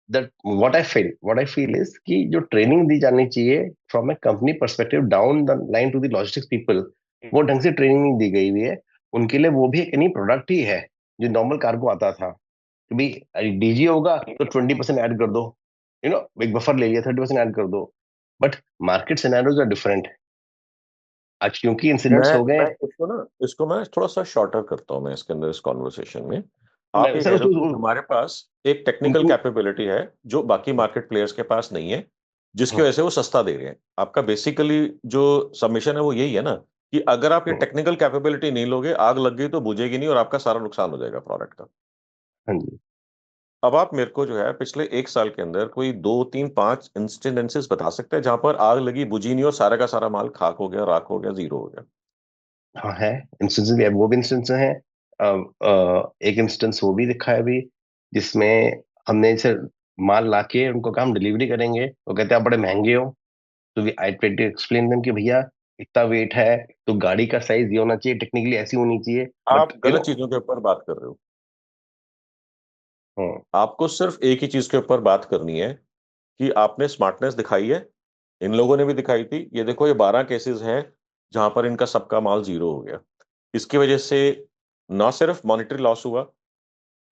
that what I feel is कि जो ट्रेनिंग दी जानी चाहिए from a company perspective down the line to the logistics people, वो ढंग से ट्रेनिंग नहीं दी गई हुई है। उनके लिए वो भी एक नई प्रोडक्ट ही है जो नॉर्मल कार्गो आता था कि भाई डीजी होगा तो 20% ऐड कर दो, एक बफर ले लिया, 30% ऐड कर दो। But market scenarios are different आज, क्योंकि इंसिडेंट्स मैं हो गए। मैं इसको मैं थोड़ा सा शॉर्टर करता हूँ मैं इसके अंदर इस कॉन्वर्सेशन में। आप ये सर कह रहे हो कि उसको हमारे पास एक टेक्निकल कैपेबिलिटी है जो बाकी मार्केट प्लेयर्स के पास नहीं है, जिसकी वजह से वो सस्ता दे रहे हैं। आपका बेसिकली जो सबमिशन है वो यही है ना, कि अगर आप ये टेक्निकल कैपेबिलिटी नहीं लोगे, आग लग गई तो बुझेगी नहीं और आपका सारा नुकसान हो जाएगा प्रोडक्ट का। हाँ जी। अब आप मेरे को जो है पिछले एक साल के अंदर कोई 2 3 5 इंस्टेंसेस बता सकते हैं जहां पर आग लगी, बुझी नहीं और सारा का सारा माल खाक हो गया, राख हो गया, जीरो हो गया? हाँ है, इंस्टेंसेस भी है, वो भी इंस्टेंस है। एक इंस्टेंस वो भी दिखा है अभी, जिसमें हमने इसे माल लाके उनको कहा हम डिलीवरी करेंगे, वो कहते हैं आप बड़े महंगे हो। तो we I try to explain them कि भैया इतना वेट है तो गाड़ी का साइज ये होना चाहिए, टेक्निकली ऐसी होनी चाहिए, बट आप गलत चीजों के ऊपर बात कर रहे हो। हाँ। आपको सिर्फ एक ही चीज के ऊपर बात करनी है कि आपने स्मार्टनेस दिखाई है, इन लोगों ने भी दिखाई थी। ये देखो, ये 12 केसेस हैं जहां पर इनका सबका माल जीरो हो गया। इसकी वजह से ना सिर्फ मॉनेटरी लॉस हुआ,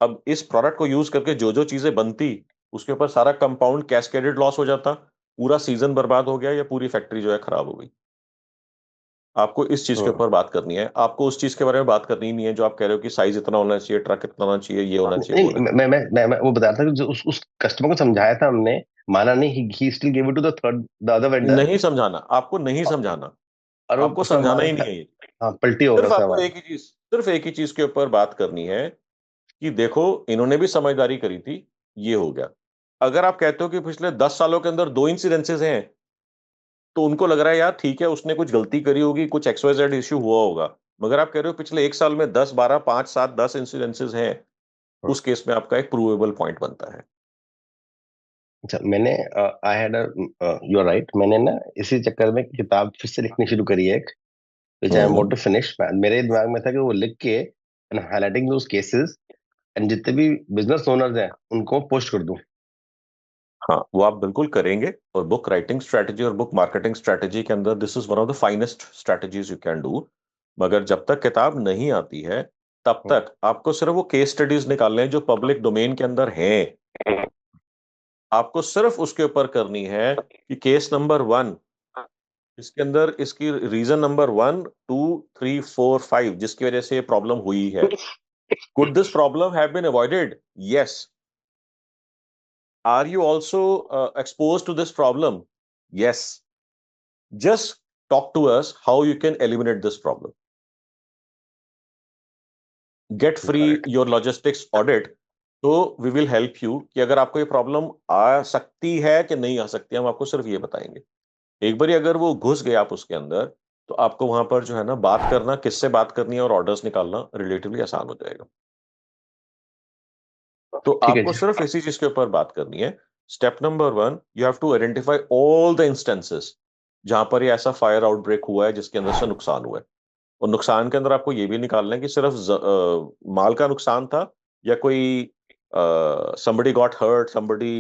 अब इस प्रोडक्ट को यूज करके जो जो चीजें बनती उसके ऊपर सारा कंपाउंड कैस्केडेड लॉस हो जाता, पूरा सीजन बर्बाद हो गया या पूरी फैक्ट्री जो है खराब हो गई। आपको इस चीज के हाँ। ऊपर बात करनी है, आपको उस चीज के बारे में बात करनी ही नहीं है जो आप कह रहे हो कि साइज इतना होना चाहिए, ट्रक इतना होना चाहिए, ये होना चाहिए, नहीं, वो होना मैं वो बता रहा था कि जो उस कस्टमर को समझाया था हमने, माना नहीं, he still give it to the other चाहिए। वेंडर। नहीं समझाना, आपको नहीं समझाना, और वो आपको उसका समझाना माल ही नहीं है ये। हाँ पलटी होगा सिर्फ उसका आपको माल। एक ही चीज के ऊपर बात करनी है कि देखो, इन्होंने भी समझदारी करी थी, ये हो गया। अगर आप कहते हो कि पिछले 10 सालों के अंदर 2 इंसिडेंसेस हैं, तो उनको लग रहा है यार ठीक है, उसने कुछ गलती करी होगी, कुछ XYZ इश्यू हुआ होगा। मगर आप कह रहे हो पिछले एक साल में 10 12 5 7 10 इंसिडेंसेस हैं, हाँ। उस केस में आपका एक प्रूवेबल पॉइंट बनता है। अच्छा, मैंने I had you are right, मैंने ना इसी चक्कर में किताब फिर से लिखनी शुरू करी है एक, which I am hmm. About to finish. मेरे दिमाग में था कि वो लिख के and highlighting those cases, and जितने भी बिजनेस ओनर्स हैं उनको पोस्ट कर दूं। हाँ, वो आप बिल्कुल करेंगे, और बुक राइटिंग स्ट्रेटजी और बुक मार्केटिंग स्ट्रेटजी के अंदर this is one of the finest strategies you can do. मगर जब तक किताब नहीं आती है, तब तक आपको सिर्फ वो केस स्टडीज निकालने हैं जो पब्लिक डोमेन के अंदर हैं। आपको सिर्फ उसके ऊपर करनी है कि केस नंबर 1, इसके अंदर इसकी रीजन नंबर 1 2 3 4 5 जिसकी वजह से प्रॉब्लम हुई है, could this problem have been avoided? Yes. Are you also exposed to this problem? Yes. Just talk to us how you can eliminate this problem. Get free correct. your logistics audit, तो we will help you कि अगर आपको ये problem आ सकती है कि नहीं आ सकती, हम आपको सिर्फ ये बताएंगे। एक बार अगर वो घुस गए आप उसके अंदर, तो आपको वहां पर जो है ना बात करना, किससे बात करनी है और ऑर्डर्स निकालना रिलेटिवली आसान हो जाएगा। तो ठीक है आपको जी। सिर्फ इसी चीज के ऊपर बात करनी है। Step number 1, you have to identify all the instances जहां पर ये ऐसा फायर आउटब्रेक हुआ है जिसके अंदर से नुकसान हुआ है। और नुकसान के अंदर आपको ये भी निकालना है कि सिर्फ माल का नुकसान था, या कोई somebody got hurt, somebody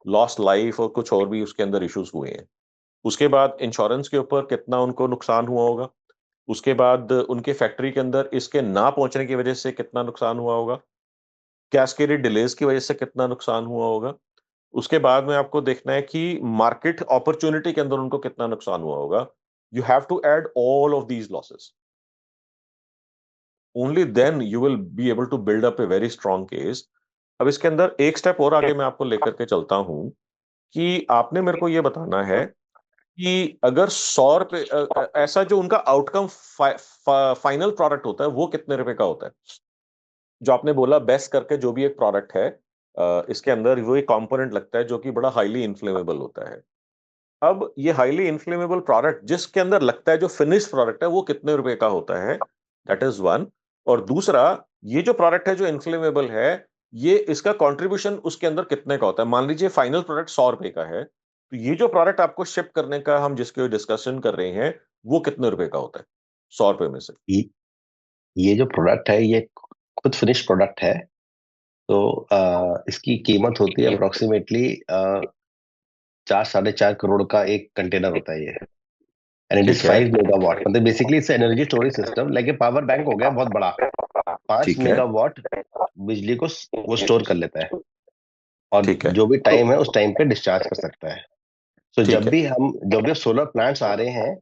lost life, और कुछ और भी उसके अंदर इश्यूज हुए हैं। उसके बाद इंश्योरेंस के ऊपर कितना उनको नुकसान हुआ होगा। उसके बाद उनके फैक्ट्री के अंदर इसके ना पहुंचने की वजह से कितना नुकसान हुआ होगा। कैस्केडेड डिलेज की वजह से कितना नुकसान हुआ होगा। उसके बाद में आपको देखना है कि मार्केट अपॉर्चुनिटी के अंदर उनको कितना नुकसान हुआ होगा। You have to add all of these losses. Only then you will be able to build up a very strong case. अब इसके अंदर एक स्टेप और आगे मैं आपको लेकर के चलता हूं कि आपने मेरे को ये बताना है कि अगर 100 रुपए ऐसा जो उनका आउटकम फाइनल प्रोडक्ट होता है वो कितने रुपए का होता है? जो आपने बोला बेस्ट करके जो भी एक प्रोडक्ट है, इसके अंदर वो एक कंपोनेंट लगता है जो कि बड़ा हाईली इन्फ्लेमेबल होता है। अब ये हाईली इन्फ्लेमेबल प्रोडक्ट जिसके अंदर लगता है जो फिनिश प्रोडक्ट है वो कितने रुपए का होता है? That is one. और दूसरा, ये जो प्रोडक्ट है जो इन्फ्लेमेबल है, ये इसका कंट्रीब्यूशन उसके अंदर कितने का होता है? मान लीजिए फाइनल प्रोडक्ट 100 रुपए का है, तो ये जो प्रोडक्ट आपको शिप करने का हम जिसके डिस्कशन कर रहे हैं वो कितने रुपए का होता है 100 रुपए में से? ये ये जो प्रोडक्ट है ये खुद फिनिश प्रोडक्ट है। तो इसकी कीमत होती है अप्रोक्सीमेटली 4-4.5 करोड़ का एक कंटेनर होता है ये। एंड इट इज ठीक है। 5 मेगावाट, मतलब basically it's energy storage system, like a power bank हो गया बहुत बड़ा। पांच ठीक है। मेगावाट बिजली को वो स्टोर कर लेता है, और ठीक है। जो भी तो टाइम है उस टाइम पे डिस्चार्ज कर सकता है। तो ठीक है। जब भी सोलर प्लांट्स आ रहे हैं,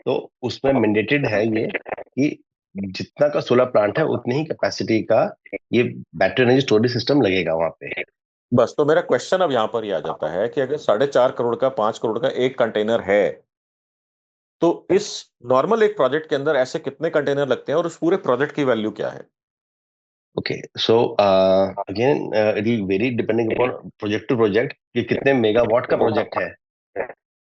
तो उसमें मैंडेटेड है ये कि जितना का सोलर प्लांट है उतनी ही कैपेसिटी का ये बैटरी एनर्जी स्टोरेज सिस्टम लगेगा वहां पे। बस तो मेरा क्वेश्चन अब यहां पर ही आ जाता है कि अगर 4.5 करोड़ का 5 करोड़ का एक कंटेनर है, तो इस नॉर्मल एक प्रोजेक्ट के अंदर ऐसे कितने कंटेनर लगते हैं और उस पूरे प्रोजेक्ट की वैल्यू क्या है? Okay, so again it will very depending upon project to project कि कितने मेगावाट का प्रोजेक्ट है।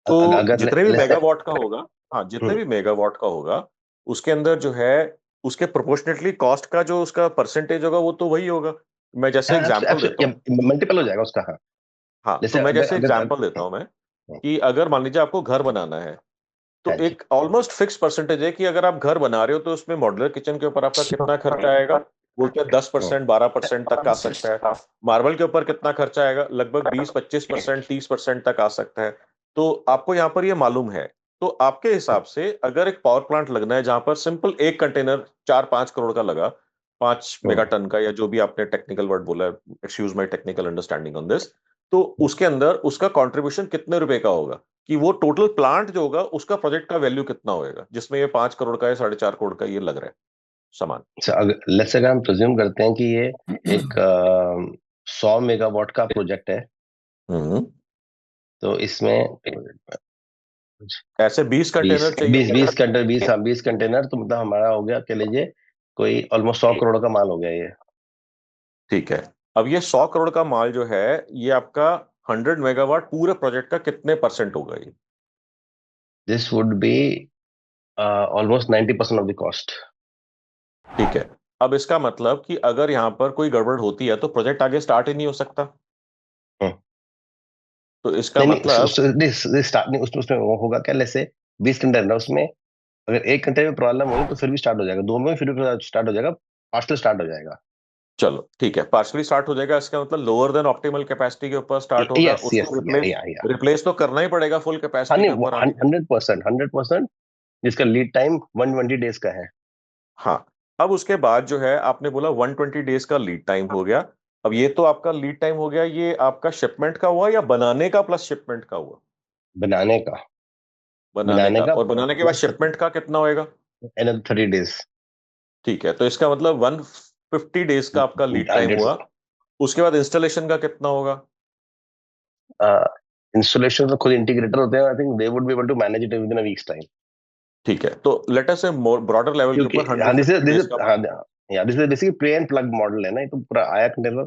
तो अगर जितने भी लेट्स से मेगावाट का होगा, हाँ जितने भी मेगावाट का होगा, उसके अंदर जो है उसके प्रोपोर्शनेटली कॉस्ट का जो उसका परसेंटेज होगा वो तो वही होगा। मैं जैसे एग्जांपल देता हूँ। मल्टीपल हो जाएगा उसका। हाँ, हाँ, तो जैसे मैं अगर जैसे अगर एग्जांपल देता हूँ मैं कि अगर मान लीजिए आपको घर बनाना है, तो हाँ जी। एक ऑलमोस्ट फिक्स परसेंटेज है कि अगर आप घर बना रहे हो तो उसमें मॉड्यूलर किचन के ऊपर आपका कितना खर्चा आएगा? वो क्या 10% 12% तक आ सकता है? मार्बल के ऊपर कितना खर्चा आएगा? लगभग 20-25% 30% तक आ सकता है। तो आपको यहाँ पर ये मालूम है। तो आपके हिसाब से अगर एक पावर प्लांट लगना है जहां पर सिंपल एक कंटेनर 4-5 करोड़ का लगा, 5 मेगाटन का, या जो भी आपने टेक्निकल वर्ड बोला, excuse my technical understanding on this, तो उसके अंदर उसका कंट्रीब्यूशन कितने रुपए का होगा? कि वो टोटल प्लांट जो होगा उसका प्रोजेक्ट का वैल्यू कितना होएगा जिसमें ये 5 करोड़ का या 4.5 करोड़ का ये लग रहा है सामान? अगर लेट्स अगर हम प्रिज्यूम करते हैं कि ये एक 100 मेगावाट का प्रोजेक्ट है, हम्म। तो इसमें ऐसे 20 बीस कंटेनर चाहिए बीस होंगे। 20 कंटेनर, 20 कंटेनर, तो मतलब हमारा हो गया, कह लीजिए कोई ऑलमोस्ट 100 करोड़ का माल हो गया ये। ठीक है। अब ये 100 करोड़ का माल जो है, ये आपका 100 मेगावाट पूरे प्रोजेक्ट का कितने परसेंट होगा ये? This would be almost 90% of the cost. ठीक है। अब इसका मतलब कि अगर यहां पर कोई गड़बड़ होती है तो प्रोजेक्ट आगे स्टार्ट ही नहीं हो सकता। तो इसका नहीं नहीं, मतलब स्टार्ट नहीं, उसमें वो होगा क्या, जैसे 20 कंटेनर उसमें अगर एक घंटे में प्रॉब्लम हुई तो फिर भी स्टार्ट हो जाएगा, दो में फिर भी स्टार्ट हो जाएगा, पार्सल स्टार्ट हो जाएगा। चलो ठीक है, पार्शली स्टार्ट हो जाएगा, इसका मतलब लोअर देन ऑप्टिमल कैपेसिटी के ऊपर स्टार्ट होगा, यस यस उसको रिप्लेस या रिप्लेस तो करना ही पड़ेगा फुल हाँ कैपेसिटी नहीं, के ऊपर आने के लिए। 100%, 100%, जिसका लीड टाइम 120 डेज का है। हाँ। अब उसके बाद जो है आपने बोला 120 डेज का लीड टाइम हो गया। अब ये तो आपका लीड टाइम हो गया, ये आपका शिपमेंट का हुआ या बनाने का प्लस शिपमेंट का हुआ? बनाने का। बनाने बनाने का, का और बनाने के बाद प्लस शिपमेंट का कितना होएगा? another 30 days. ठीक है, तो इसका मतलब 150 डेज का आपका लीड टाइम 100। हुआ। उसके बाद इंस्टॉलेशन का कितना होगा? इंस्टॉलेशन तो खुद इंटीग्रेटर होते हैं, I think they would be able to manage it within a weeks time. ठीक है, तो लेट अस से ब्रॉडर लेवल के क्योंकि ऊपर हाँ, 150 डेज का। This is basically play and plug model है ना, ये तो पूरा आया कंटेनर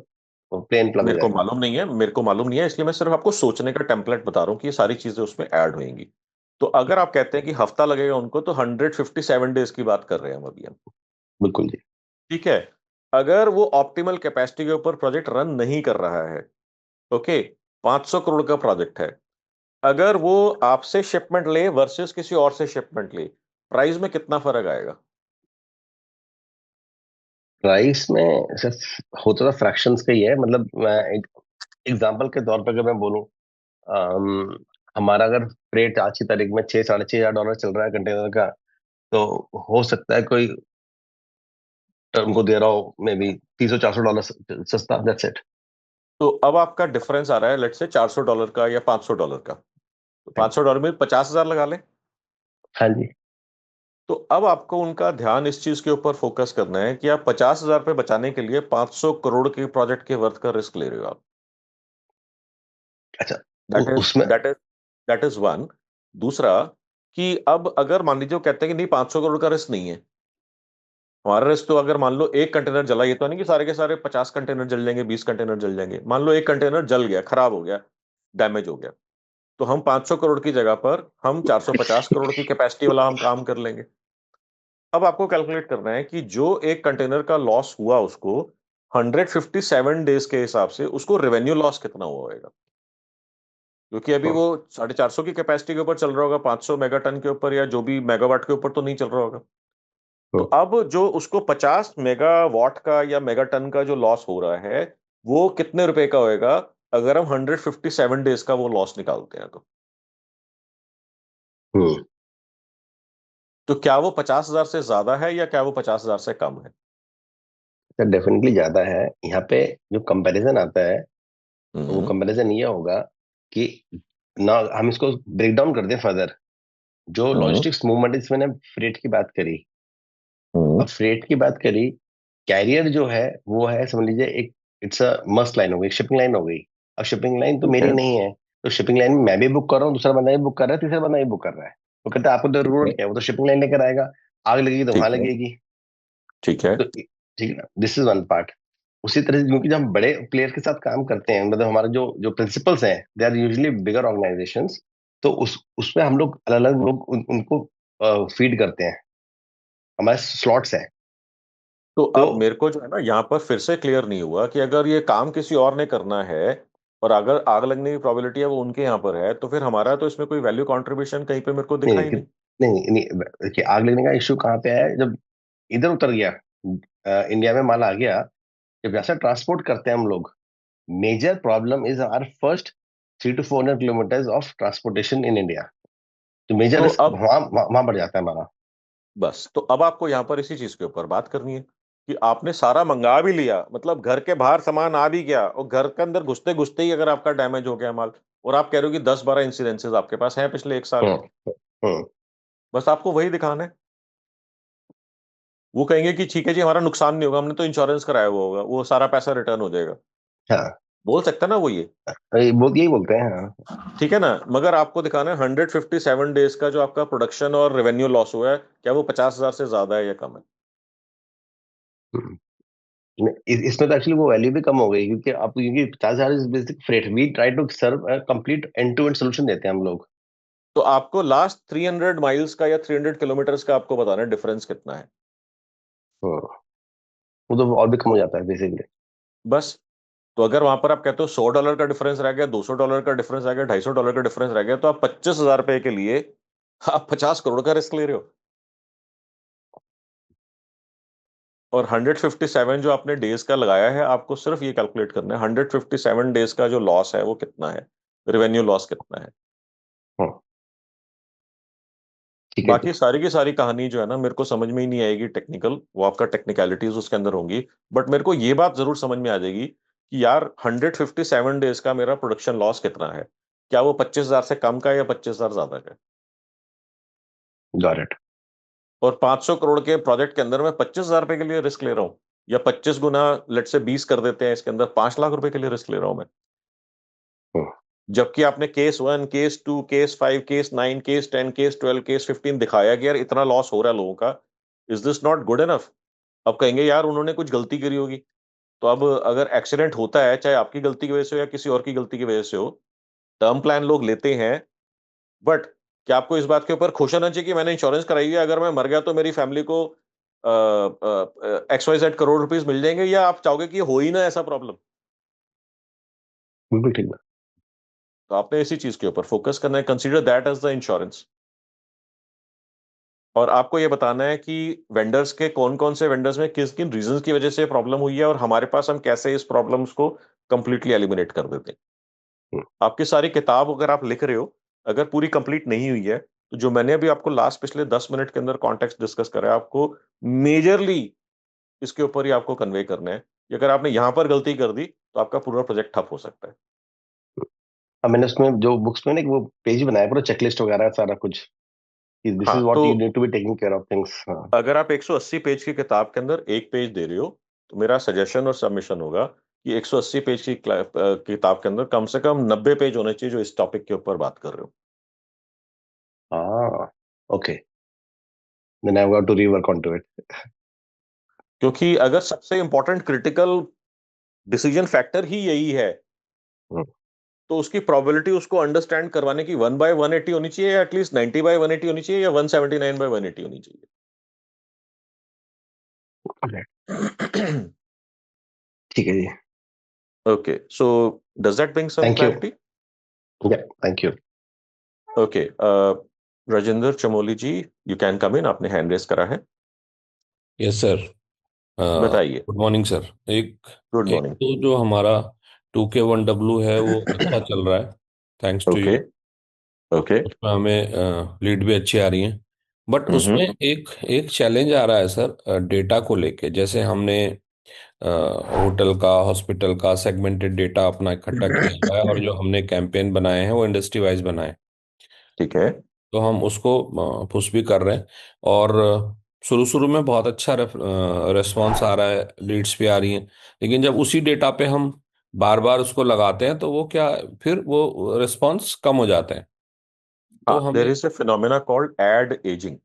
प्ले एंड प्लग हो मेरे को जाएगा। मालूम नहीं है, मेरे को मालूम नहीं है, इसलिए मैं सिर्फ आपको सोचने का टेम्पलेट बता रहा हूँ कि ये सारी चीजें उसमें ऐड होंगी। तो अगर आप कहते हैं कि हफ्ता लगेगा उनको, तो 157 डेज की बात कर रहे हैं हम अभी हम। बिल्कुल जी। ठीक है। अगर वो ऑप्टिमल कैपेसिटी के ऊपर प्रोजेक्ट रन नहीं कर रहा है, ओके, 500 करोड़ का प्रोजेक्ट है, अगर वो आपसे शिपमेंट ले वर्सेस किसी और से शिपमेंट ले, प्राइस में कितना फर्क आएगा? प्राइस में सिर्फ होता तो फ्रैक्शंस का ही है, मतलब मैं एक एग्जांपल के तौर पर अगर मैं बोलूं, हमारा अगर रेट आज की तारीख में 6-6.5 हजार डॉलर चल रहा है कंटेनर का, तो हो सकता है कोई उनको दे रहा हो मे बी $300-400 सस्ता, दैट्स इट। तो अब आपका डिफरेंस आ रहा है लेट से $400 का या $500 का। तो $500 में 50,000 लगा लें। हाँ जी। तो अब आपको उनका ध्यान इस चीज के ऊपर फोकस करना है कि आप 50,000 रुपए बचाने के लिए 500 करोड़ के प्रोजेक्ट के वर्थ का रिस्क ले रहे हो आप। अच्छा, दैट इज उसमें that is that is one. दूसरा, कि अब अगर मान लीजिए वो कहते हैं कि नहीं 500 करोड़ का रिस्क नहीं है, हमारा रिस्क तो अगर मान लो एक कंटेनर जला, ये तो नहीं कि सारे के सारे 50 कंटेनर जल जाएंगे, 20 कंटेनर जल जाएंगे, मान लो एक कंटेनर जल गया, खराब हो गया, डैमेज हो गया, तो हम 500 करोड़ की जगह पर हम 450 करोड़ की कैपेसिटी वाला हम काम कर लेंगे। अब आपको कैलकुलेट करना है कि जो एक कंटेनर का लॉस हुआ उसको 157 डेज के हिसाब से उसको रेवेन्यू लॉस कितना हुआ होगा, क्योंकि अभी वो 450 की कैपेसिटी के ऊपर चल रहा होगा, 500 मेगा टन के ऊपर या जो भी मेगावाट के ऊपर तो नहीं चल रहा होगा। तो अब जो उसको 50 मेगावाट का या मेगा टन का जो लॉस हो रहा है वो कितने रुपए का होएगा अगर हम 157 डेज का वो लॉस निकालते हैं तो क्या वो 50,000 से ज्यादा है या क्या वो 50,000 से कम है? डेफिनेटली ज्यादा है। यहाँ पे जो कंपैरिजन आता है, तो वो हम्म। कंपैरिजन ये होगा कि ना हम इसको ब्रेक डाउन कर दें फर्दर। जो हम्म। लॉजिस्टिक्स मूवमेंट, इसमें ने फ्रेट की बात करी। हम्म। अब फ्रेट की बात करी, कैरियर जो है वो है, समझ लीजिए एक इट्स अ मस्ट लाइन हो गई, शिपिंग लाइन हो गई। अब शिपिंग लाइन तो ठीक मेरी है। नहीं है, तो शिपिंग लाइन में मैं भी बुक कर रहा हूँ, दूसरा बंदा भी बुक कर रहा है, तीसरा बंदा भी बुक कर रहा है। वो कहता है आपको तो ठीक है। जरूरत क्या है, वो तो शिपिंग लाइन लेकर आएगा। आग लगेगी तो वहां ठीक है। लगेगी। ठीक है। तो ठीक है ना, दिस इज वन पार्ट। उसी तरह से क्योंकि जब हम बड़े प्लेयर के साथ काम करते हैं, मतलब हमारे जो जो प्रिंसिपल्स हैं, they are usually bigger organisations. तो उसमें हम लोग अलग अलग लोग उनको फीड करते हैं, हमारे स्लॉट्स हैं। तो तो अब मेरे को जो है ना यहाँ पर फिर से क्लियर नहीं हुआ कि अगर ये काम किसी और ने करना है और अगर आग लगने की प्रोबेबिलिटी है वो उनके यहाँ पर है, तो फिर हमारा तो इसमें कोई वैल्यू कंट्रीब्यूशन कहीं पे मेरे को नहीं दिखा नहीं ही नहीं। नहीं, देखिए आग लगने का इश्यू कहाँ पे है, जब इधर उतर गया, इंडिया में माल आ गया, जब यहाँ से ट्रांसपोर्ट करते हैं हम लोग। Major problem is our first 300 to 400 kilometre of transportation in India. तो मेजर तो रिस्क अब वहां वहां बढ़ जाता है हमारा। बस, तो अब आपको यहाँ पर इसी चीज के ऊपर बात करनी है कि आपने सारा मंगा भी लिया, मतलब घर के बाहर सामान आ भी गया और घर के अंदर घुसते घुसते ही अगर आपका डैमेज हो गया माल, और आप कह रहे हो कि 10-12 इंसिडेंसेस आपके पास हैं पिछले एक साल के, हम्म हम्म बस आपको वही दिखाना है। वो कहेंगे कि ठीक है जी हमारा नुकसान नहीं होगा, हमने तो इंश्योरेंस कराया हुआ होगा, वो सारा पैसा रिटर्न हो जाएगा। हाँ, बोल सकता है ना वो ये। यही बोलते हैं, हाँ। ठीक है ना, मगर आपको दिखाना है 157 डेज का जो आपका प्रोडक्शन और रेवेन्यू लॉस हुआ है, क्या वो 50,000 से ज्यादा है या कम है? हम्म। इसमें तो एक्चुअली वो वैल्यू भी कम हो गई, क्योंकि आप, क्योंकि 50,000 is basic freight, we try to serve complete end to end solution देते हैं हम लोग। तो आपको लास्ट 300 माइल्स का या 300 किलोमीटर्स का आपको बताना है डिफरेंस कितना है। हाँ, वो तो और भी कम हो जाता है बेसिकली। बस, तो अगर वहां पर आप कहते हो $100 का डिफरेंस रह गया, $200 का डिफरेंस रह गया, $250 का डिफरेंस रह गया, तो आप 25,000 रुपए के लिए आप 50 करोड़ का रिस्क ले रहे हो। और 157 जो आपने डेज का लगाया है, आपको सिर्फ ये कैलकुलेट करना है 157 डेज का जो लॉस है वो कितना है, रेवेन्यू लॉस कितना है। हाँ, ठीक है जी। बाकी सारी की सारी कहानी जो है ना मेरे को समझ में ही नहीं आएगी टेक्निकल, वो आपका टेक्निकलिटीज उसके अंदर होंगी। बट मेरे को ये बात जरूर समझ में आ जाएगी कि यार 157 डेज का मेरा प्रोडक्शन लॉस कितना है, क्या वो 25,000 से कम का है या 25,000 ज्यादा का है। Got it. और 500 करोड़ के प्रोजेक्ट के अंदर मैं 25,000 रुपए के लिए रिस्क ले रहा हूँ, या 25 गुना लेट से 20 कर देते हैं, इसके अंदर 5 लाख रुपए के लिए रिस्क ले रहा हूं मैं। जबकि आपने case 1, case 2, case 5, case 9, case 10, case 12, case 15 दिखाया कि यार इतना लॉस हो रहा है लोगों का, is this not good enough? अब कहेंगे यार उन्होंने कुछ गलती करी होगी। तो अब अगर एक्सीडेंट होता है, चाहे आपकी गलती की वजह से हो या किसी और की गलती की वजह से हो, टर्म प्लान लोग लेते हैं, बट क्या आपको इस बात के ऊपर खुश होना चाहिए कि मैंने इंश्योरेंस कराई है, अगर मैं मर गया तो मेरी फैमिली को XYZ करोड़ रुपीस मिल जाएंगे, या आप चाहोगे कि हो ही ना ऐसा प्रॉब्लम? बिल्कुल ठीक बात। तो आपने इसी चीज के ऊपर फोकस करना है, consider that as the insurance. और आपको ये बताना है कि वेंडर्स के कौन कौन से वेंडर्स में किस किन रीजंस की वजह से प्रॉब्लम हुई है, और हमारे पास हम कैसे इस प्रॉब्लम्स को कंप्लीटली एलिमिनेट कर देते हैं। हम्म, आपकी सारी किताब अगर आप लिख रहे हो, अगर पूरी कंप्लीट नहीं हुई है, तो जो मैंने अभी आपको लास्ट पिछले 10 मिनट के अंदर कॉन्टेक्स्ट डिस्कस करा है, आपको मेजरली इसके ऊपर ही आपको कन्वे करना है कि अगर आपने यहां पर गलती कर दी तो आपका पूरा प्रोजेक्ट ठप हो सकता है। अब मैंने उसमें जो बुक्स में ना एक वो पेज बनाया, पूरा चेकलिस्ट वगैरह सारा कुछ। दिस हाँ, इज व्हाट तो you need to be taking care of things. हाँ। अगर आप 180 पेज की किताब के अंदर एक पेज दे रहे हो, तो मेरा सजेशन और सबमिशन होगा कि 180 पेज की किताब के अंदर कम से कम 90 पेज होने चाहिए जो इस टॉपिक के ऊपर बात कर रहे हो। हाँ, okay, then I have got to rework on to it. क्योंकि अगर सबसे इंपॉर्टेंट क्रिटिकल डिसीजन फैक्टर ही यही है, तो उसकी प्रोबेबिलिटी उसको अंडरस्टैंड करवाने की 1/180 होनी चाहिए, या एटलीस्ट 90/180 होनी चाहिए, या 179/180 होनी चाहिए। ठीक है जी। Okay, so does that bring some thank you. Clarity? Yeah, thank you. Okay, Rajendra Chamoli ji, you can come in, आपने हैंड रेस करा है, यस सर। बताइए। Good morning sir. एक गुड एक मॉर्निंग। तो जो हमारा 2K1W है वो अच्छा चल रहा है, thanks to okay. You. Okay. उसमें हमें लीड भी अच्छी आ रही है, बट उसमें हम्म। एक एक चैलेंज आ रहा है सर, डेटा को लेके। जैसे हमने होटल का, हॉस्पिटल का सेगमेंटेड डेटा अपना इकट्ठा किया हुआ है, और जो हमने कैंपेन बनाए हैं वो इंडस्ट्री वाइज बनाए हैं। ठीक है। तो हम उसको पुश भी कर रहे हैं, और शुरू शुरू में बहुत अच्छा रेस्पॉन्स आ रहा है, लीड्स भी आ रही हैं। लेकिन जब उसी डेटा पे हम बार बार उसको लगाते हैं तो वो क्या, फिर वो रिस्पॉन्स कम हो जाते हैं। तो हाँ, देर हमें। Is a phenomena called ad ageing.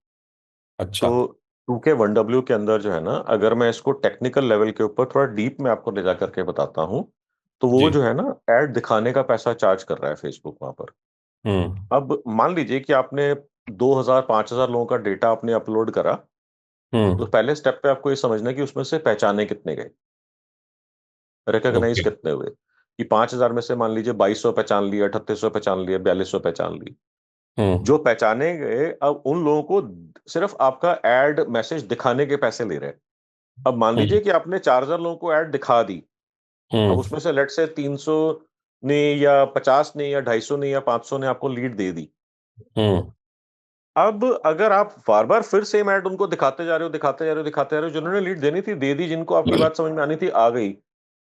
अच्छा। तो 2K1W के अंदर जो है ना, अगर मैं इसको टेक्निकल लेवल के ऊपर थोड़ा डीप में आपको ले जा करके बताता हूँ, तो वो जी। जो है ना, एड दिखाने का पैसा चार्ज कर रहा है फेसबुक वहां पर। हम्म। अब मान लीजिए कि आपने 2000 5000 लोगों का डेटा आपने अपलोड करा, तो हम्म। पहले स्टेप पे आपको ये समझना है कि उसमें से पहचाने कितने गए, रिकॉग्नाइज ओके। कितने हुए। कि 5000 में से मान लीजिए 2200 पहचान लिए, 3800 पहचान लिए, 4200 पहचान लिए। हम्म। जो पहचाने गए, अब उन लोगों को सिर्फ आपका एड मैसेज दिखाने के पैसे ले रहे हैं। अब मान हम्म। लीजिए कि आपने 4000 लोगों को ऐड दिखा दी। अब हम्म। उसमें से लेट से 300 ने, या 50 ने, या 250 ने, या 500 ने आपको लीड दे दी। हम्म। अब अगर आप बार बार फिर सेम ऐड उनको दिखाते जा रहे हो, दिखाते जा रहे हो, दिखाते जा रहे हो, जिन्होंने लीड देनी थी दे दी, जिनको आपकी बात समझ में आनी थी आ गई।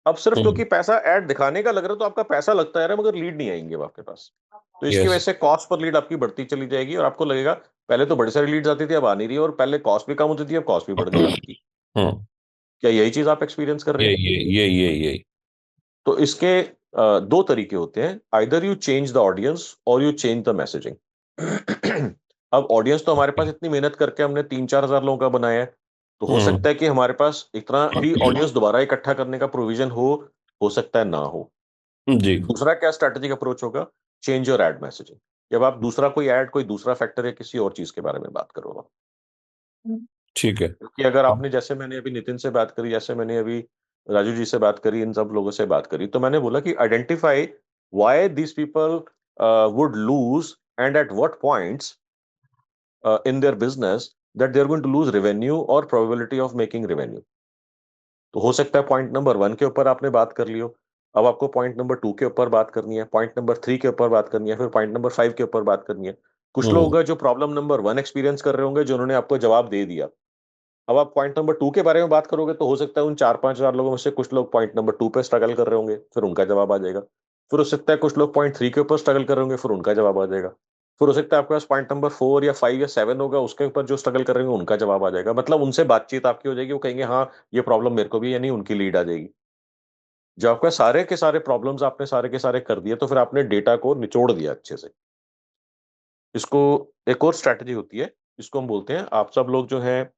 अब सिर्फ क्योंकि पैसा ऐड दिखाने का लग रहा है, तो आपका पैसा लगता जा रहा है, मगर लीड नहीं आएंगे अब आपके पास। तो इसकी वजह यस। से कॉस्ट पर लीड आपकी बढ़ती चली जाएगी, और आपको लगेगा पहले तो बड़ी सारी लीड्स आती थी, अब आ नहीं रही है, और पहले कॉस्ट भी कम होती थी, अब कॉस्ट भी बढ़ गई आपकी। हम्म। क्या यही चीज आप एक्सपीरियंस कर रहे हैं? ये तो इसके दो तरीके होते हैं, either you change the audience और यू चेंज द मैसेजिंग। अब ऑडियंस तो हमारे पास इतनी मेहनत करके हमने 3-4 हजार लोगों का बनाया है, तो हो हम्म। सकता है कि हमारे पास इतना ही ऑडियंस दोबारा इकट्ठा करने का प्रोविजन हो सकता है ना हो। जी। दूसरा क्या स्ट्रैटेजिक अप्रोच होगा? Change your add messaging. जब आप दूसरा कोई ऐड, कोई दूसरा फैक्टर या किसी और चीज के बारे में बात करो, ठीक है। क्योंकि अगर अब। आपने, जैसे मैंने अभी नितिन से बात करी, जैसे मैंने अभी राजू जी से बात करी, इन सब लोगों से बात करी, तो मैंने बोला कि identify why this people would lose, and at what points in their business that they're going to lose revenue or probability of making revenue। तो हो सकता है पॉइंट नंबर 1 के ऊपर आपने बात कर लियो, अब आपको पॉइंट नंबर 2 के ऊपर बात करनी है, पॉइंट नंबर 3 के ऊपर बात करनी है, फिर पॉइंट नंबर 5 के ऊपर बात करनी है। कुछ लोग हम्म। होंगे जो प्रॉब्लम नंबर 1 एक्सपीरियंस कर रहे होंगे, जिन्होंने आपको जवाब दे दिया। अब आप पॉइंट नंबर 2 के बारे में बात करोगे, तो हो सकता है उन 4-5 हजार लोगों में से कुछ लोग पॉइंट नंबर 2 पे स्ट्रगल कर रहे होंगे, फिर उनका जवाब आ जाएगा। फिर हो सकता है कुछ लोग पॉइंट 3 के ऊपर स्ट्रगल कर रहे होंगे, फिर उनका जवाब आ जाएगा। फिर हो सकता है आपके पास पॉइंट नंबर 4 या 5 या 7 होगा, उसके ऊपर जो स्ट्रगल कर रहे होंगे उनका जवाब आ जाएगा। मतलब उनसे बातचीत आपकी हो जाएगी, वो कहेंगे हाँ ये प्रॉब्लम मेरे को भी है, यानी उनकी लीड आ जाएगी। जब आपका सारे के सारे प्रॉब्लम्स आपने सारे के सारे कर दिए, तो फिर आपने डेटा को निचोड़ दिया अच्छे से। इसको एक और स्ट्रैटेजी होती है, इसको हम बोलते हैं, आप सब लोग जो हैं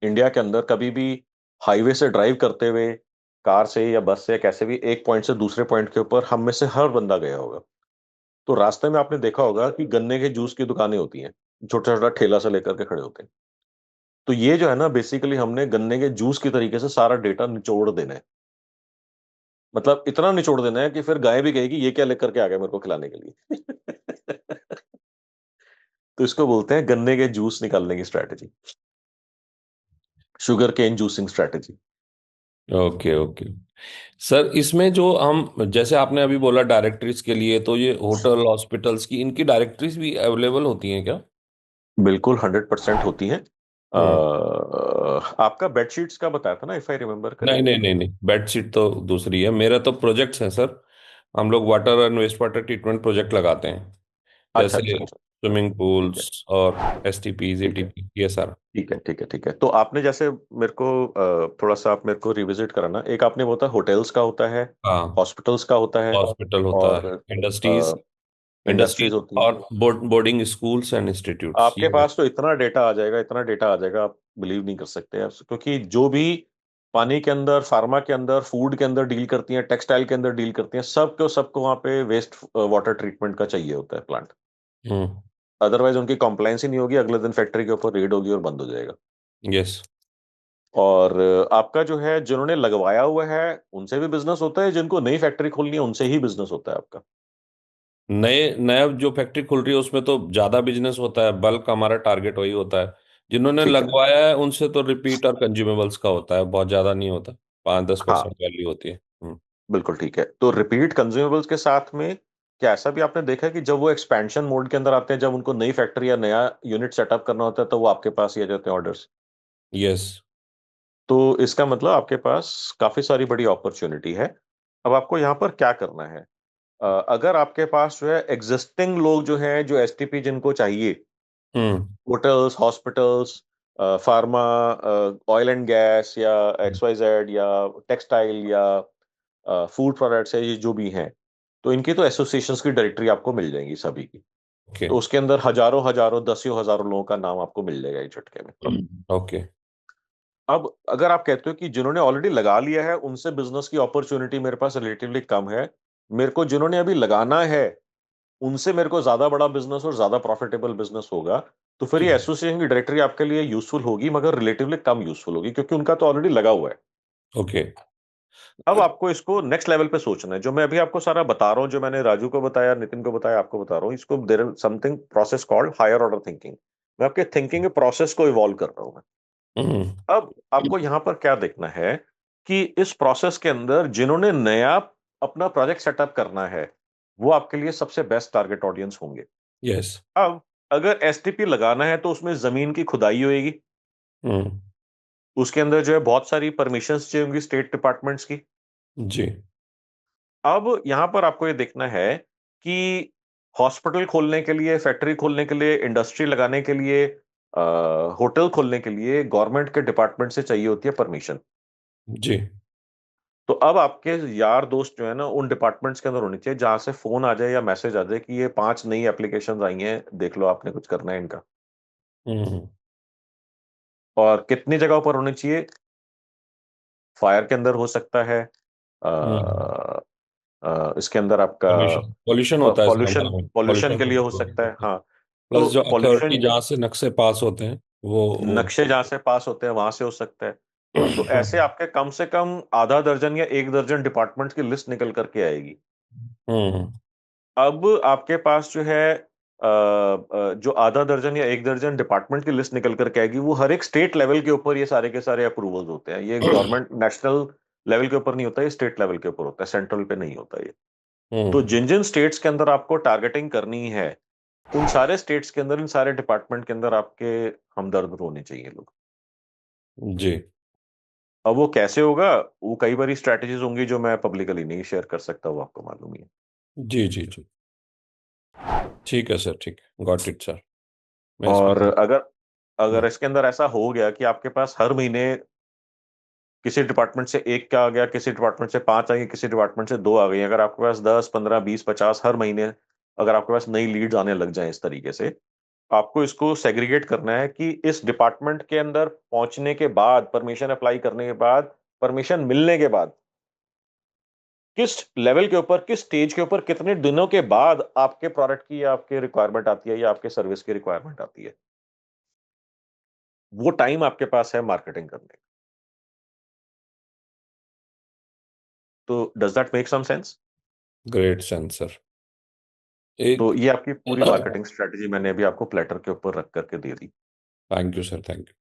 इंडिया के अंदर कभी भी हाईवे से ड्राइव करते हुए, कार से या बस से, कैसे भी एक पॉइंट से दूसरे पॉइंट के ऊपर हम में से हर बंदा गया होगा। तो रास्ते में आपने देखा होगा कि गन्ने के जूस की दुकानें होती हैं, छोटा छोटा ठेला से लेकर के खड़े होते हैं। तो ये जो है ना, बेसिकली हमने गन्ने के जूस की तरीके से सारा डेटा निचोड़ देना है। मतलब इतना निचोड़ देना है कि फिर गाय भी कहेगी ये क्या लेकर के आ गया मेरे को खिलाने के लिए। तो इसको बोलते हैं गन्ने के जूस निकालने की strategy, sugarcane juicing strategy. Okay okay. Sir, इसमें जो हम, जैसे आपने अभी बोला डायरेक्टरीज के लिए, तो ये होटल हॉस्पिटल्स की, इनकी डायरेक्टरीज भी अवेलेबल होती हैं क्या? बिल्कुल 100% होती हैं। हम्म। आपका बेडशीट्स का बताया था ना, इफ आई रिमेम्बर नहीं नहीं करेक्टली। नहीं नहीं, बेडशीट तो दूसरी है। मेरा तो प्रोजेक्ट्स हैं सर। हम लोग water and waste water treatment project लगाते हैं। अच्छा, जैसे अच्छा, अच्छा। स्विमिंग ठीक है, पूल्स और एसटीपीज ठीक है, एटीपी ये सारा। ठीक है, ठीक है, ठीक है। तो आपने जैसे मेरे को थोड़ा सा आप मेरे को रिविजिट कराना, एक आपने होता है होटल्स का होता है, हाँ, हॉस्पिटल्स का होता है, हॉस्पिटल होता और है, इंडस्ट्रीज, इंडस्ट्रीज इंडस्ट्रीज होती हैं। और बोर्डिंग स्कूल्स एंड इंस्टीट्यूट्स आपके ये हो। पास तो इतना डेटा आ जाएगा, इतना डेटा आ जाएगा, आप बिलीव नहीं कर सकते आप, क्योंकि जो भी पानी के अंदर, फार्मा के अंदर, फूड के अंदर डील करती हैं, टेक्सटाइल के अंदर डील करती हैं, सबको सबको वहाँ पे वेस्ट वाटर ट्रीटमेंट का चाहिए होता है प्लांट। हम्म। अदरवाइज उनकी कंप्लायंस ही नहीं होगी, अगले दिन फैक्ट्री के ऊपर रेड होगी और बंद हो जाएगा। यस। और आपका जो है, जिन्होंने लगवाया हुआ है उनसे भी बिजनेस होता है, जिनको नई फैक्ट्री खोलनी है उनसे ही बिजनेस होता है आपका। नए नया जो फैक्ट्री खुल रही है उसमें तो ज्यादा बिजनेस होता है, बल्क हमारा टारगेट वही होता है। जिन्होंने ठीक है। लगवाया है उनसे तो रिपीट और कंज्यूमेबल्स का होता है, बहुत ज्यादा नहीं होता, 5-10% हाँ, वैल्यू होती है। हम्म। बिल्कुल ठीक है। तो रिपीट कंज्यूमेबल्स के साथ में क्या ऐसा भी आपने देखा है कि जब वो एक्सपेंशन मोड के अंदर आते हैं, जब उनको नई फैक्ट्री या नया यूनिट सेटअप करना होता है, तो वो आपके पास ही आ जाते हैं ऑर्डर्स। यस। तो इसका मतलब आपके पास काफी सारी बड़ी अपॉर्चुनिटी है। अब आपको यहाँ पर क्या करना है? अगर आपके पास जो है एग्जिस्टिंग लोग जो हैं, जो एसटीपी जिनको चाहिए, hmm. Hotels, hospitals, pharma, oil and gas, या XYZ, या टेक्सटाइल, या फूड प्रोडक्ट्स है, ये जो भी हैं, तो इनकी तो एसोसिएशंस की डायरेक्टरी आपको मिल जाएंगी सभी की। ओके। तो उसके अंदर हजारों हजारों, दसियों हजारों लोगों का नाम आपको मिल जाएगा एक झटके में। ओके। अब अगर आप कहते हो कि जिन्होंने ऑलरेडी लगा लिया है उनसे बिजनेस की अपॉर्चुनिटी मेरे पास रिलेटिवली कम है, मेरे को जिन्होंने अभी लगाना है उनसे मेरे को ज्यादा बड़ा बिजनेस और ज्यादा प्रॉफिटेबल बिजनेस होगा, तो फिर ये एसोसिएशन की डायरेक्टरी आपके लिए यूजफुल होगी, मगर रिलेटिवली कम यूजफुल होगी, क्योंकि उनका तो ऑलरेडी लगा हुआ है। ओके। अब आपको इसको नेक्स्ट लेवल पे सोचना है। जो मैं अभी आपको सारा बता रहा हूँ, जो मैंने राजू को बताया, नितिन को बताया, आपको बता रहा हूँ, इसको there is something process called higher order thinking. मैं आपके थिंकिंग के प्रोसेस को इवॉल्व कर रहा हूँ मैं। हम्म। अब आपको यहां पर क्या देखना है कि इस प्रोसेस के अंदर जिन्होंने नया अपना प्रोजेक्ट सेटअप करना है, वो आपके लिए सबसे बेस्ट टारगेट ऑडियंस होंगे। यस। अब अगर एसटीपी लगाना है तो उसमें जमीन की खुदाई होगी, हम्म। उसके अंदर जो है बहुत सारी परमिशंस चाहिए होंगी स्टेट डिपार्टमेंट्स की। जी। अब यहां पर आपको ये देखना है कि हॉस्पिटल खोलने के लिए, फैक्ट्री खोलने के लिए, इंडस्ट्री लगाने के लिए, होटल खोलने के लिए गवर्नमेंट के डिपार्टमेंट से चाहिए होती है परमिशन। जी। तो अब आपके यार दोस्त जो है ना, उन डिपार्टमेंट्स के अंदर होनी चाहिए जहां से फोन आ जाए या मैसेज आ जाए कि ये 5 नई एप्लीकेशन आई हैं, देख लो आपने कुछ करना है इनका। हम्म। और कितनी जगहों पर होनी चाहिए? फायर के अंदर हो सकता है, हम्म। इसके अंदर आपका पॉल्यूशन पॉल्यूशन होता है इसका पॉल्यूशन, मतलब, पॉल्यूशन पॉल्यूशन के लिए हो कंट्रोल सकता है, होता है। हाँ। प्लस तो जो पॉल्यूशन, अथॉरिटी जहाँ से नक्शे पास होते हैं वो नक्शे जहां से पास होते हैं वहां से हो सकता है। तो ऐसे आपके कम से कम आधा दर्जन या एक दर्जन डिपार्टमेंट्स की लिस्ट निकल करके आएगी। हम्म। अब आपके पास जो है जो आधा दर्जन या एक दर्जन डिपार्टमेंट की लिस्ट निकल करके आएगी, वो हर एक स्टेट लेवल के ऊपर ये सारे के सारे अप्रूवल्स होते हैं। ये गवर्नमेंट नेशनल लेवल के ऊपर नहीं होता, ये स्टेट लेवल के ऊपर होता है, सेंट्रल पे नहीं होता ये। तो हम्म। जिन जिन स्टेट्स के अंदर आपको टारगेटिंग करनी है, उन सारे स्टेट्स के अंदर, इन सारे डिपार्टमेंट के अंदर आपके हमदर्द होने चाहिए लोग। जी। अब वो कैसे होगा? वो कई बारी स्ट्रैटेजीज होंगी जो मैं पब्लिकली नहीं शेयर कर सकता, वो आपको मालूम ही है। जी। जी। जी। ठीक है सर, ठीक है, गॉट इट सर। मैं इस और पर। अगर अगर इसके अंदर ऐसा हो गया कि आपके पास हर महीने किसी डिपार्टमेंट से एक का आ गया, किसी डिपार्टमेंट से 5 आ गई, किसी डिपार्टमेंट से 2 आ गई, अगर आपके पास 10, 15, 20, 50 हर महीने अगर आपके पास नई लीड्स आने लग जाए इस तरीके से, आपको इसको सेग्रीगेट करना है कि इस डिपार्टमेंट के अंदर पहुंचने के बाद, परमिशन अप्लाई करने के बाद, परमिशन मिलने के बाद, किस लेवल के ऊपर, किस स्टेज के ऊपर, कितने दिनों के बाद आपके प्रोडक्ट की या आपके रिक्वायरमेंट आती है या आपके सर्विस की रिक्वायरमेंट आती है, वो टाइम आपके पास है मार्केटिंग करने का। तो does that make some sense? Great sense sir. तो एक ये आपकी पूरी मार्केटिंग स्ट्रेटजी मैंने अभी आपको प्लेटर के ऊपर रख करके दे दी। Thank you sir, thank you.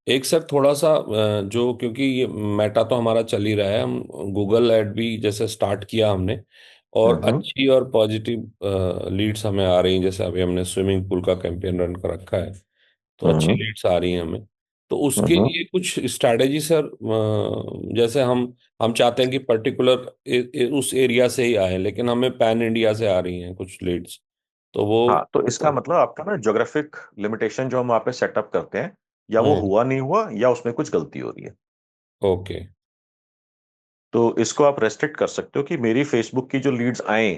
एक सर थोड़ा सा जो, क्योंकि ये मेटा तो हमारा चल ही रहा है, हम गूगल ऐड भी जैसे स्टार्ट किया हमने, और हम्म, अच्छी और पॉजिटिव लीड्स हमें आ रही हैं। जैसे अभी हमने स्विमिंग पूल का कैंपेन रन कर रखा है, तो अच्छी हम्म, लीड्स आ रही हैं हमें। तो उसके हम्म। लिए कुछ स्ट्रैटेजी सर, जैसे हम चाहते हैं कि पर्टिकुलर उस एरिया से ही आए, लेकिन हमें पैन इंडिया से आ रही हैं कुछ लीड्स। तो वो हाँ, तो इसका मतलब आपका ना ज्योग्राफिक लिमिटेशन जो हम वहाँ पे सेटअप करते हैं, या वो हम्म। हुआ नहीं हुआ या उसमें कुछ गलती हो रही है। ओके। तो इसको आप रेस्ट्रिक्ट कर सकते हो कि मेरी फेसबुक की जो लीड्स आए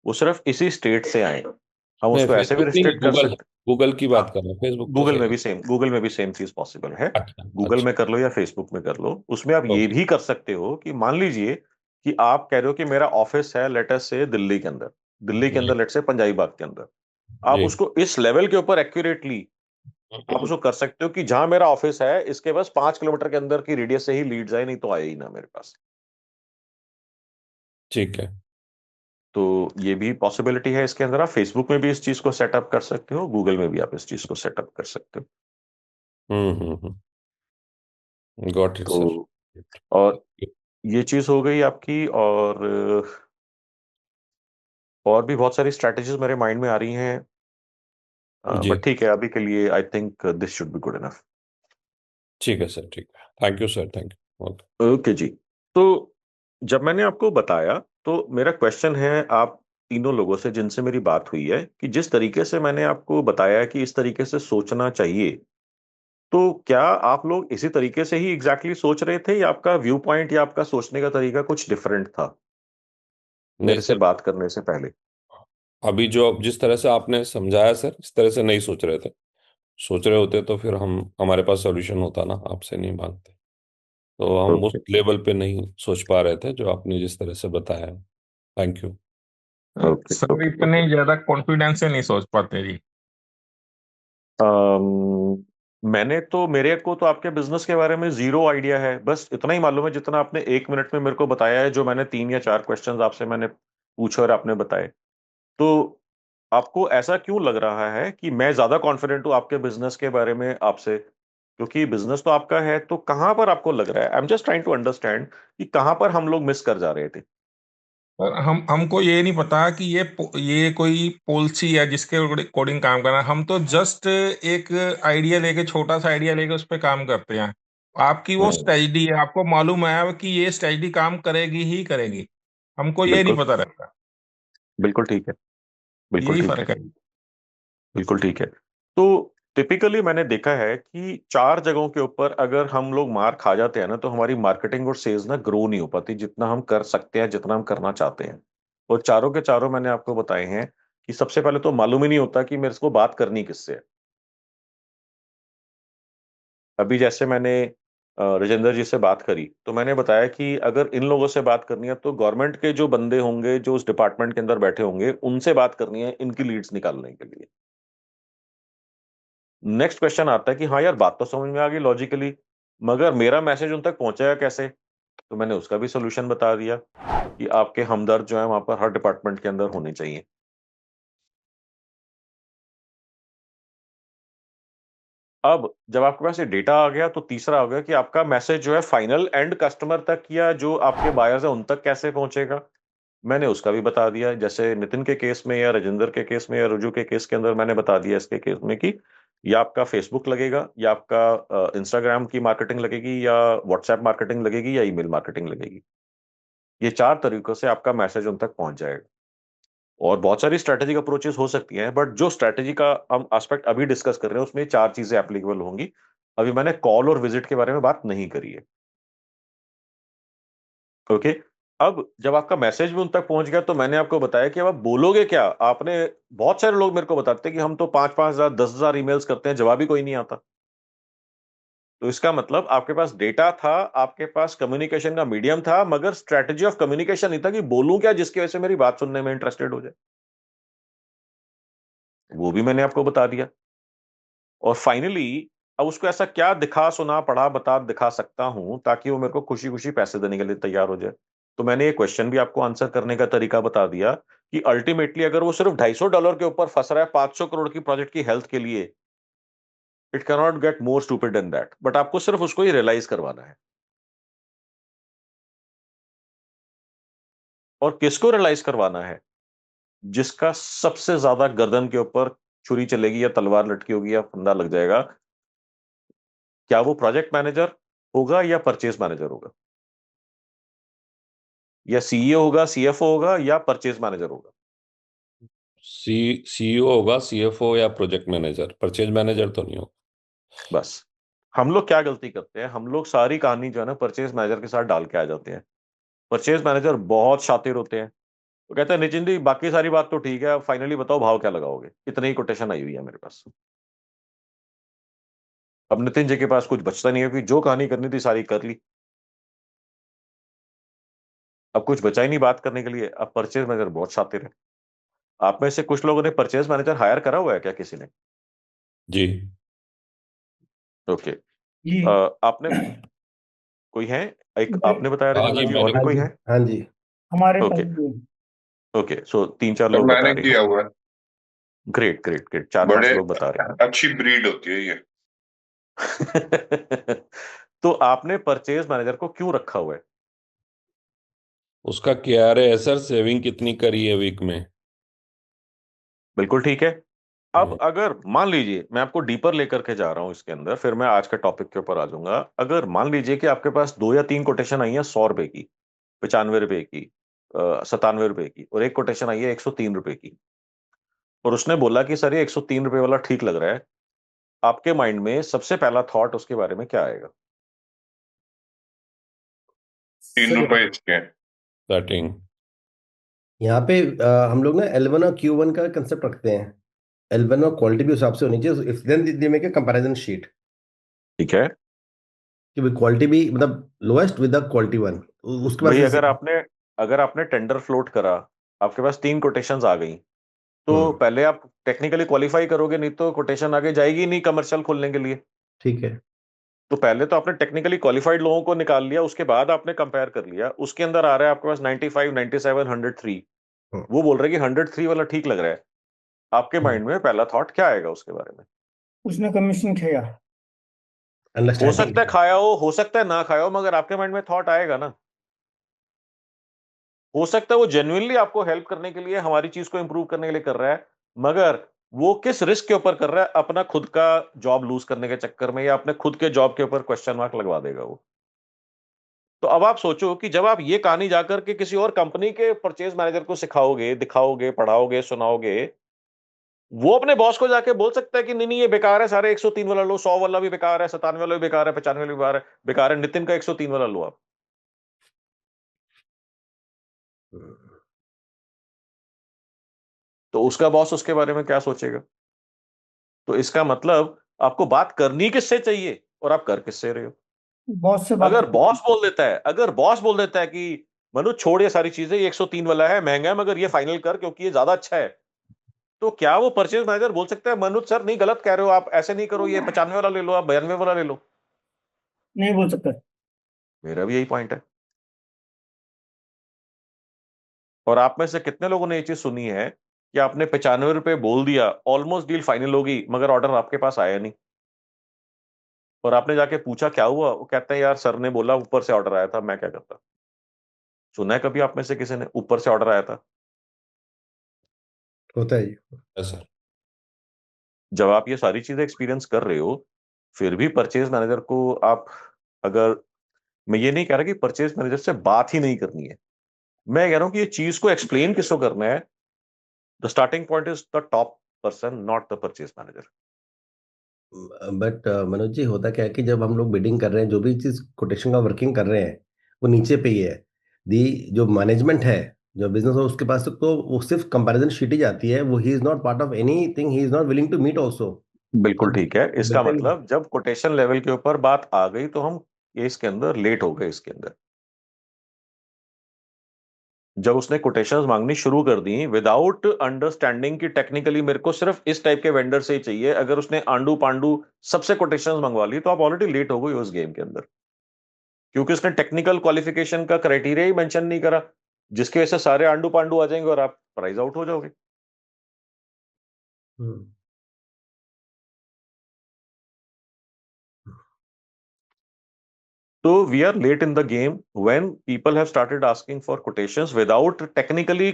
वो सिर्फ इसी स्टेट से आए। हम नहीं, उसको ऐसे भी फेसबुक नहीं, रिस्ट्रिक्ट कर गूगल सकते। गूगल की हाँ, बात कर रहा हूँ, फेसबुक तो सही है। गूगल में भी सेम चीज पॉसिबल है। अच्छा गूगल अच्छा। में कर लो या फेसबुक में कर लो, उसमें आप ये ओके। भी कर सकते हो कि मान लीजिए कि आप कह रहे हो कि मेरा ऑफिस है लेटस से दिल्ली के अंदर, जी लेट से पंजाबी बाग के अंदर। आप जी। उसको इस लेवल के ऊपर एक्यूरेटली आप उसको कर सकते हो कि जहां मेरा ऑफिस है इसके बस 5 किलोमीटर के अंदर की रेडियस से ही लीड्स आए, नहीं तो आए ही ना मेरे पास। ठीक है। तो ये भी पॉसिबिलिटी है इसके अंदर। आप फेसबुक में भी इस चीज को सेटअप कर सकते हो, गूगल में भी आप इस चीज को सेटअप कर सकते हो। Got it sir. तो और ये चीज हो गई आपकी। और भी बहुत सारी स्ट्रैटेजीज मेरे माइंड में आ रही हैं, जी। बट ठीक है, अभी के लिए I think this should be good enough. ठीक है सर, ठीक है, thank you sir, thank you. Okay. Okay जी। तो जब मैंने आपको बताया, तो मेरा क्वेश्चन है आप तीनों लोगों से जिनसे मेरी बात हुई है, कि जिस तरीके से मैंने आपको बताया कि इस तरीके से सोचना चाहिए, तो क्या आप लोग इसी तरीके से ही एग्जैक्टली सोच रहे थे, या आपका व्यू पॉइंट या आपका सोचने का तरीका कुछ डिफरेंट था नहीं मेरे से सर, बात करने से पहले? अभी जो जिस तरह से आपने समझाया सर, इस तरह से नहीं सोच रहे थे। सोच रहे होते तो फिर हम हमारे पास सॉल्यूशन होता ना, आपसे नहीं मांगते। तो हम उस ओके। लेवल पे नहीं सोच पा रहे थे जो आपने जिस तरह से बताया। Thank you. Okay. Sir okay. इतने ओके। ज्यादा कॉन्फिडेंस से नहीं सोच पाते जी। मैंने तो, मेरे को तो आपके बिजनेस के बारे में जीरो आइडिया है। बस इतना ही मालूम है जितना आपने 1 मिनट में मेरे को बताया है, जो मैंने 3 या 4 क्वेश्चंस आपसे मैंने पूछे और आपने बताए। तो आपको ऐसा क्यों लग रहा है कि मैं ज्यादा कॉन्फिडेंट हूं आपके बिजनेस के बारे में आपसे? क्योंकि बिजनेस तो आपका है, तो कहां पर आपको लग रहा है? I am just trying to understand कि कहां पर हम लोग मिस कर जा रहे थे। पर हमको ये नहीं पता कि ये कोई पॉलिसी है जिसके अकॉर्डिंग काम करना है। हम तो जस्ट एक आइडिया लेके, छोटा सा आइडिया लेके उस पर काम करते हैं। आपकी वो हम्म। स्ट्रेटजी है, आपको मालूम है कि ये स्ट्रेटजी काम करेगी ही करेगी। हमको ये नहीं बिल्कुल। पता रहता। बिल्कुल ठीक है। बिल्कुल यही ठीक है। फर्क है। बिल्कुल ठीक है। तो टिपिकली मैंने देखा है कि 4 जगहों के ऊपर अगर हम लोग मार खा जाते हैं ना, तो हमारी मार्केटिंग और सेल्स ना ग्रो नहीं हो पाती जितना हम कर सकते हैं, जितना हम करना चाहते हैं। और चारों के चारों मैंने आपको बताए हैं कि सबसे पहले तो मालूम ही नहीं होता कि मेरे को बात करनी किससे है। अभी जैसे मैंने राजेंद्र जी से बात करी, तो मैंने बताया कि अगर इन लोगों से बात करनी है तो गवर्नमेंट के जो बंदे होंगे जो उस डिपार्टमेंट के अंदर बैठे होंगे उनसे बात करनी है इनकी लीड्स निकालने के लिए। नेक्स्ट क्वेश्चन आता है कि हाँ यार, बात तो समझ में आ गई लॉजिकली, मगर मेरा मैसेज उन तक पहुंचाया कैसे? तो मैंने उसका भी सोल्यूशन बता दिया कि आपके हमदर्द जो है वहां पर हर डिपार्टमेंट के अंदर होने चाहिए। अब जब आपके पास ये डेटा आ गया, तो तीसरा हो गया कि आपका मैसेज जो है फाइनल एंड कस्टमर तक या जो आपके बायर्स है उन तक कैसे पहुंचेगा। मैंने उसका भी बता दिया, जैसे नितिन के केस में या राजेंद्र के केस में या रुजू के केस के अंदर मैंने बता दिया इसके केस में कि या आपका फेसबुक लगेगा, या आपका इंस्टाग्राम की मार्केटिंग लगेगी, या व्हाट्सएप मार्केटिंग लगेगी, या ईमेल मार्केटिंग लगेगी। ये 4 तरीकों से आपका मैसेज उन तक पहुंच जाएगा। और बहुत सारी स्ट्रैटेजिक अप्रोचेस हो सकती हैं, बट जो स्ट्रैटेजी का हम एस्पेक्ट अभी डिस्कस कर रहे हैं उसमें 4 चीजें एप्लीकेबल होंगी। अभी मैंने कॉल और विजिट के बारे में बात नहीं करी है। ओके। अब जब आपका मैसेज भी उन तक पहुंच गया, तो मैंने आपको बताया कि अब आप बोलोगे क्या। आपने, बहुत सारे लोग मेरे को बताते हैं कि हम तो 5-5 हजार 10,000 ईमेल्स करते हैं, जवाब ही कोई नहीं आता। तो इसका मतलब आपके पास डेटा था, आपके पास कम्युनिकेशन का मीडियम था, मगर स्ट्रैटेजी ऑफ कम्युनिकेशन नहीं था कि बोलूं क्या जिसकी वजह से मेरी बात सुनने में इंटरेस्टेड हो जाए। वो भी मैंने आपको बता दिया। और फाइनली, अब उसको ऐसा क्या दिखा सुना पढ़ा बता दिखा सकता हूं ताकि वो मेरे को खुशी खुशी पैसे देने के लिए तैयार हो जाए। तो मैंने ये क्वेश्चन भी आपको आंसर करने का तरीका बता दिया कि अल्टीमेटली अगर वो सिर्फ $250 के ऊपर फंस रहा है 500 करोड़ की प्रोजेक्ट की हेल्थ के लिए, it cannot get more stupid than that. But आपको सिर्फ उसको ही रियलाइज करवाना है। और किसको रियलाइज करवाना है? जिसका सबसे ज्यादा गर्दन के ऊपर छुरी चलेगी या तलवार लटकी होगी या फंदा लग जाएगा। क्या वो प्रोजेक्ट मैनेजर होगा या परचेज मैनेजर होगा, या सीईओ होगा, सीएफओ होगा, या परचेज मैनेजर होगा? सीईओ होगा, सीएफओ या प्रोजेक्ट मैनेजर, परचेज मैनेजर तो नहीं होगा। बस हम लोग क्या गलती करते हैं, हम लोग सारी कहानी जो है ना परचेज मैनेजर के साथ डाल के आ जाते हैं। परचेज मैनेजर बहुत शातिर होते हैं। वो कहते हैं नितिन जी बाकी सारी बात तो ठीक है, फाइनली बताओ भाव क्या लगाओगे, इतनी ही कोटेशन आई हुई है मेरे पास। अब नितिन जी के पास कुछ बचता नहीं है, क्योंकि जो कहानी करनी थी सारी कर ली। अब कुछ बचा ही नहीं बात करने के लिए। अब परचेज मैनेजर बहुत शातिर है। आप में से कुछ लोगों ने परचेज मैनेजर हायर करा हुआ है क्या किसी ने? जी। ओके। जी। आपने कोई है? एक आपने बताया हाँ रविंद्र जी, जी, और मैंने। भी हाँ कोई जी, है? हाँ जी। हमारे ओके। पास भी ओके, सो 3-4 तो लोग बता मैंने रहे किया हैं। हुआ है। ग्रेट ग्रेट ग्रेट, 4-5 बड़े लोग बता रहे अच्छी ब्रीड होती है ये। हैं। तो आपने परचेज मैनेजर को क्यों रखा हुआ है? उसका क्या है सर, सेविंग कितनी करी है वीक में? बिल्कुल ठीक है। अब अगर मान लीजिए, मैं आपको डीपर लेकर के जा रहा हूं इसके अंदर, फिर मैं आज के टॉपिक के ऊपर आ जाऊंगा। अगर मान लीजिए कि आपके पास 2 या 3 कोटेशन आई है 100 रुपए की, 95 रुपए की, 97 रुपए की, और एक कोटेशन आई है 103 रुपए की, और उसने बोला कि सर ये 103 रुपए वाला ठीक लग रहा है, आपके माइंड में सबसे पहला थॉट उसके बारे में क्या आएगा? 3 रुपए इसके हैं। स्टार्टिंग। यहाँ पे हम लोग ना L1 और Q1 का कंसेप्ट रखते हैं। L1 और क्वालिटी भी उस हिसाब से होनी चाहिए। If then they make a comparison sheet ठीक है कि भाई क्वालिटी भी मतलब lowest with the quality one, उसके भाई, पास। अगर आपने टेंडर फ्लोट करा, आपके पास 3 कोटेशंस आ गई, तो हम्म। पहले आप टेक्निकली क्वालिफाई करोगे, नहीं तो कोटेशन आगे जाएगी ही नहीं कमर्शियल खोलने के लिए। ठीक है। तो पहले तो आपने टेक्निकली क्वालिफाइड लोगों को निकाल लिया, उसके बाद आपने कंपेयर कर लिया, उसके अंदर आ रहा है आपके पास 95, 97, 103। हम्म। वो बोल रहे हैं कि 103 वाला ठीक लग रहा है। आपके हम्म। माइंड में पहला थॉट क्या आएगा उसके बारे में? उसने कमीशन किया। हो सकता है अंडरस्टैंडिंग। खाया हो सकता है ना खाया हो, मगर आपके माइंड में थॉट आएगा ना। हो सकता है वो जेन्युइनली आपको हेल्प करने के लिए, हमारी चीज को इंप्रूव करने के लिए कर रहा है, मगर वो किस रिस्क के ऊपर कर रहा है, अपना खुद का जॉब लूज करने के चक्कर में, या अपने खुद के जॉब के ऊपर क्वेश्चन मार्क लगवा देगा वो। तो अब आप सोचो कि जब आप ये कहानी जाकर के किसी और कंपनी के परचेज मैनेजर को सिखाओगे, दिखाओगे, पढ़ाओगे, सुनाओगे, वो अपने बॉस को जाके बोल सकता है कि नहीं नहीं ये बेकार है, सारे 103 वाला लो, 100 वाला भी बेकार है, 97 वाला भी बेकार है, 95 वाला भी बेकार है, नितिन का 103 वाला लो आप। तो उसका बॉस उसके बारे में क्या सोचेगा? तो इसका मतलब आपको बात करनी किससे चाहिए और आप कर किससे रहे हो? बॉस से बात अगर बॉस बोल देता है कि मनु छोड़ ये सारी चीजें, ये 103 वाला है, महंगा है, मगर ये फाइनल कर क्योंकि ये ज्यादा अच्छा है, तो क्या वो परचेज मैनेजर बोल सकता है मनु सर नहीं गलत कह रहे हो, आप ऐसे नहीं करो, ये 95 वाला ले लो, आप 92 वाला ले लो? नहीं बोल सकता। मेरा भी यही पॉइंट है। और आप में से कितने लोगों ने ये चीज सुनी है कि आपने 95 रुपए बोल दिया, ऑलमोस्ट डील फाइनल होगी, मगर ऑर्डर आपके पास आया नहीं, और आपने जाके पूछा क्या हुआ, वो कहते हैं यार सर ने बोला ऊपर से ऑर्डर आया था, मैं क्या करता? सुना है कभी आप में से किसी ने ऊपर से ऑर्डर आया था? होता है जी। सर। जब आप ये सारी चीजें एक्सपीरियंस कर रहे हो, फिर भी परचेज मैनेजर को आप, अगर, मैं ये नहीं कह रहा कि परचेज मैनेजर से बात ही नहीं करनी है, मैं कह रहा हूं कि ये चीज को एक्सप्लेन किसको करना है। The starting point is the top person, not the purchase manager. But Manoj ji, होता क्या है कि जब हम लोग बिडिंग कर रहे हैं, जो भी चीज कोटेशन का वर्किंग कर रहे हैं, वो नीचे पे ही है। दी जो मैनेजमेंट है, जो बिजनेस है, उसके पास तो वो सिर्फ कंपैरिजन शीट ही जाती है। वो he is not part of anything, he is not willing to meet also. बिल्कुल ठीक है, इसका बिल्कुल। मतलब जब कोटेशन लेवल के ऊपर बात आ गई तो हम ये इसके अंदर लेट हो गए। इसके अंदर जब उसने कोटेशंस मांगनी शुरू कर दी विदाउट अंडरस्टैंडिंग कि टेक्निकली मेरे को सिर्फ इस टाइप के वेंडर से ही चाहिए, अगर उसने आंडू पांडू सबसे कोटेशंस मंगवा ली, तो आप ऑलरेडी लेट हो गई उस गेम के अंदर, क्योंकि उसने टेक्निकल क्वालिफिकेशन का क्राइटेरिया ही मेंशन नहीं करा, जिसकी वजह से सारे आंडू पांडू आ जाएंगे और आप प्राइस आउट हो जाओगे। हम्म। तो we are late in the game when people have started asking for quotations without technically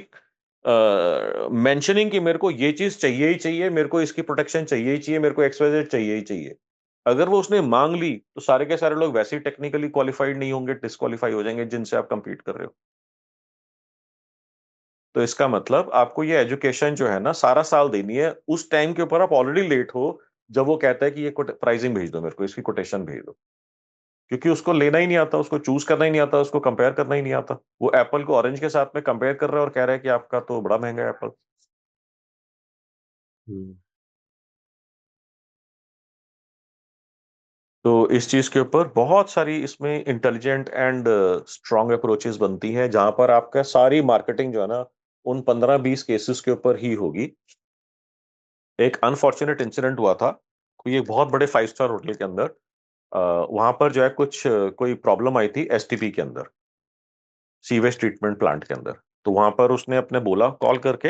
mentioning कि मेरे को ये चीज चाहिए ही चाहिए, मेरे को इसकी प्रोटेक्शन चाहिए ही चाहिए, मेरे को एक्सवाइजेड चाहिए ही चाहिए। अगर वो उसने मांग ली तो सारे के सारे लोग वैसे ही टेक्निकली क्वालिफाइड नहीं होंगे, डिस्क्वालीफाई हो जाएंगे जिनसे आप कंपीट कर रहे हो। तो इसका मतलब आपको ये एजुकेशन जो है ना सारा साल देनी है। उस टाइम के ऊपर आप ऑलरेडी लेट हो जब वो कहता है कि ये प्राइसिंग भेज दो मेरे को, इसकी कोटेशन भेज दो, क्योंकि उसको लेना ही नहीं आता, उसको चूज करना ही नहीं आता, उसको कंपेयर करना ही नहीं आता। वो एप्पल को ऑरेंज के साथ में कंपेयर कर रहा है और कह रहा है कि आपका तो बड़ा महंगा है एप्पल। तो इस चीज के ऊपर बहुत सारी इसमें इंटेलिजेंट एंड स्ट्रांग अप्रोचेस बनती हैं, जहां पर आपका सारी मार्केटिंग जो है ना उन 15-20 केसेस के ऊपर ही होगी। एक अनफॉर्चुनेट इंसिडेंट हुआ था, कोई एक बहुत बड़े 5 स्टार होटल के अंदर, वहां पर जो है कुछ कोई प्रॉब्लम आई थी एसटीपी के अंदर, सीवेज ट्रीटमेंट प्लांट के अंदर। तो वहां पर उसने अपने बोला कॉल करके,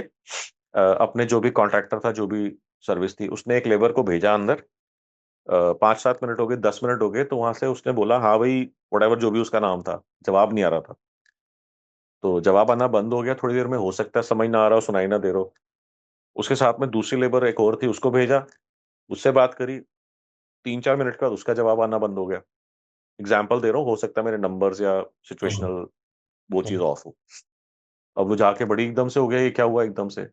अपने जो भी कॉन्ट्रैक्टर था, जो भी सर्विस थी, उसने एक लेबर को भेजा अंदर। 5-7 मिनट हो गए, 10 मिनट हो गए, तो वहां से उसने बोला हाँ भाई, वटेवर जो भी उसका नाम था, जवाब नहीं आ रहा था। तो जवाब आना बंद हो गया थोड़ी देर में, हो सकता है समझ ना आ रहा हो, सुनाई ना दे रहा हो। उसके साथ में दूसरी लेबर एक और थी, उसको भेजा, उससे बात करी, 3-4 मिनट के बाद उसका जवाब आना बंद हो गया। एग्जाम्पल दे रहा हूँ, हो सकता है मेरे नंबर्स या सिचुएशनल वो चीज ऑफ हो। अब वो जाके बड़ी एकदम से हो गया, ये क्या हुआ एकदम से।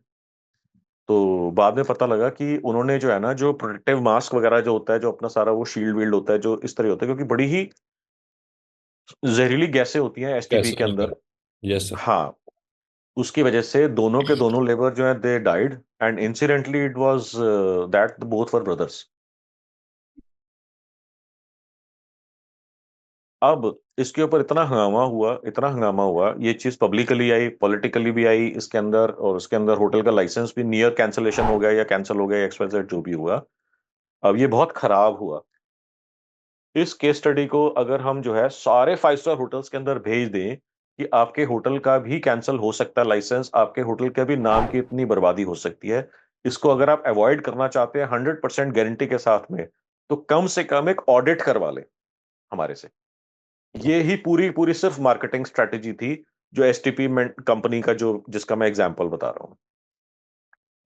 तो बाद में पता लगा कि उन्होंने जो है ना, जो प्रोटेक्टिव मास्क वगैरह जो होता है, जो अपना सारा वो शील्ड वील्ड होता है, जो इस तरह होता है, क्योंकि बड़ी ही जहरीली गैसें होती हैं एसटीपी कैसे के अंदर। Yes sir. हाँ, उसकी वजह से दोनों के दोनों लेबर जो है they died, and incidentally it was that both were brothers. अब इसके ऊपर इतना हंगामा हुआ, इतना हंगामा हुआ, ये चीज पब्लिकली आई, पॉलिटिकली भी आई इसके अंदर, और उसके अंदर होटल का लाइसेंस भी नियर कैंसलेशन हो गया या कैंसिल हो गया, XYZ जो भी हुआ। अब ये बहुत खराब हुआ। इस केस स्टडी को अगर हम जो है सारे 5 स्टार होटल्स के अंदर भेज दें कि आपके होटल का भी कैंसिल हो सकता है लाइसेंस, आपके होटल के भी नाम की इतनी बर्बादी हो सकती है, इसको अगर आप अवॉइड करना चाहते हैं 100% गारंटी के साथ में, तो कम से कम एक ऑडिट करवा लें हमारे से। ये ही पूरी पूरी सिर्फ मार्केटिंग स्ट्रेटेजी थी, जो एसटीपी कंपनी का, जो जिसका मैं एग्जांपल बता रहा हूँ,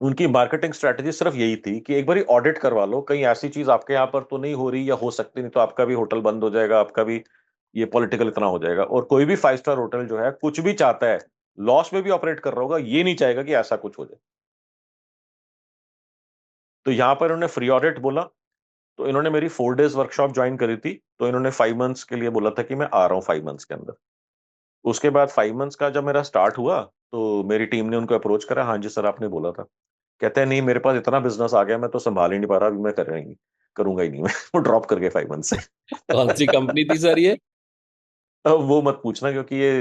उनकी मार्केटिंग स्ट्रेटेजी सिर्फ यही थी कि एक बार ऑडिट करवा लो, कहीं ऐसी चीज आपके यहाँ पर तो नहीं हो रही, या हो सकती नहीं तो आपका भी होटल बंद हो जाएगा, आपका भी ये पॉलिटिकल इतना हो जाएगा। और कोई भी 5 स्टार होटल जो है कुछ भी चाहता है, लॉस में भी ऑपरेट कर रहा होगा, ये नहीं चाहेगा कि ऐसा कुछ हो जाए। तो यहां पर इन्होंने फ्री ऑडिट बोला, तो इन्होंने मेरी 4 डेज वर्कशॉप ज्वाइन करी थी, तो इन्होंने 5 मंथ्स के लिए बोला था कि मैं आ रहा हूँ 5 मंथ्स के अंदर। उसके बाद 5 मंथ्स का जब मेरा स्टार्ट हुआ, तो मेरी टीम ने उनको अप्रोच करा, हाँ जी सर आपने बोला था। कहते हैं नहीं, मेरे पास इतना बिजनेस आ गया, मैं तो संभाल ही नहीं पा रहा, अभी मैं करूंगा ही नहीं मैं। वो ड्रॉप कर गए 5 मंथ से। कौन सी कंपनी थी सर ये? अब वो मत पूछना, क्योंकि ये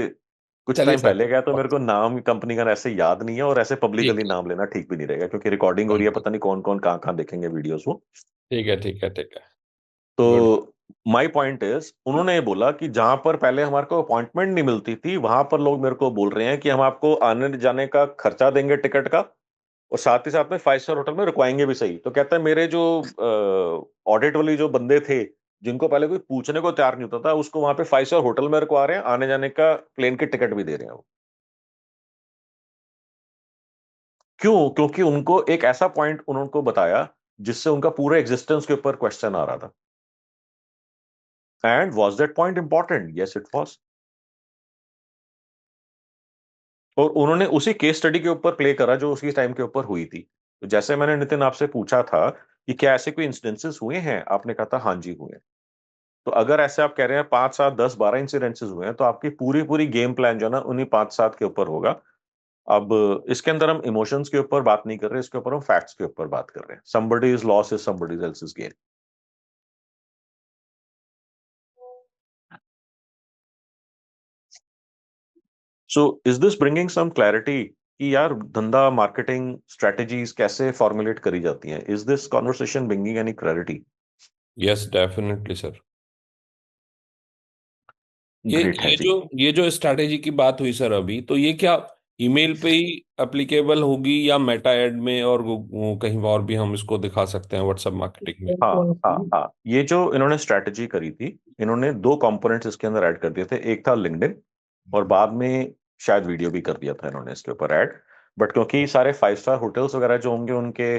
कुछ चलिए टाइम सर। पहले गया, तो मेरे को नाम कंपनी का ऐसे याद नहीं है, और ऐसे पब्लिकली ठीक है। नाम लेना ठीक भी नहीं रहेगा, क्योंकि रिकॉर्डिंग हो रही है, पता नहीं कौन कौन कहाँ कहाँ देखेंगे वीडियोस वो। ठीक है ठीक है ठीक है। गुड। तो माय पॉइंट इज, उन्होंने ये बोला कि जहां पर पहले हमारे को अपॉइंटमेंट नहीं मिलती थी, वहां पर लोग मेरे को बोल रहे हैं कि हम आपको आने जाने का खर्चा देंगे टिकट का, और साथ ही साथ में 5 स्टार होटल में रुकवाएंगे भी सही। तो कहता है मेरे जो ऑडिट वाली जो बंदे थे, जिनको पहले कोई पूछने को तैयार नहीं होता था, उसको वहां पे 5 स्टार होटल में रुकवा रहे हैं, आने जाने का प्लेन के टिकट भी दे रहे हैं वो। क्यों? क्योंकि उनको एक ऐसा पॉइंट उनको बताया जिससे उनका पूरे एग्जिस्टेंस के ऊपर क्वेश्चन आ रहा था। And was that point important? Yes it was. और उन्होंने उसी केस स्टडी के ऊपर प्ले करा जो उसी टाइम के ऊपर हुई थी। तो जैसे मैंने नितिन आपसे पूछा था कि क्या ऐसे कोई इंसिडेंसेस हुए हैं, आपने कहा था हाँ जी हुए हैं। तो अगर ऐसे आप कह रहे हैं 5, 7, 10, 12 इंसिडेंसेस हुए हैं, तो आपकी पूरी पूरी गेम प्लान जो है ना उन्हीं 5-7 के ऊपर होगा। अब इसके अंदर हम इमोशंस के ऊपर बात नहीं कर रहे, इसके ऊपर हम फैक्ट्स के ऊपर बात कर रहे हैं। somebody's loss is somebody else's gain. So is this bringing some clarity कि यार धंधा मार्केटिंग स्ट्रेटजीज कैसे फॉर्मुलेट करी जाती हैं? Is this conversation bringing any clarity? Yes definitely sir. ये ग्रेट है ये जी। जो ये जो स्ट्रैटेजी की बात हुई सर अभी, तो ये क्या ईमेल पे ही एप्लीकेबल होगी या मेटा एड में और कहीं और भी हम इसको दिखा सकते हैं व्हाट्सएप मार्केटिंग में? हाँ हाँ हाँ, ये जो इन्होंने स्ट्रेटजी करी थी, इन्होंने 2 कंपोनेंट्स इसके अंदर ऐड कर दिए थे। एक था लिंक्डइन, और बाद में शायद वीडियो भी कर दिया था इन्होंने इसके ऊपर ऐड। बट क्योंकि सारे 5 स्टार होटल्स वगैरह जो होंगे, उनके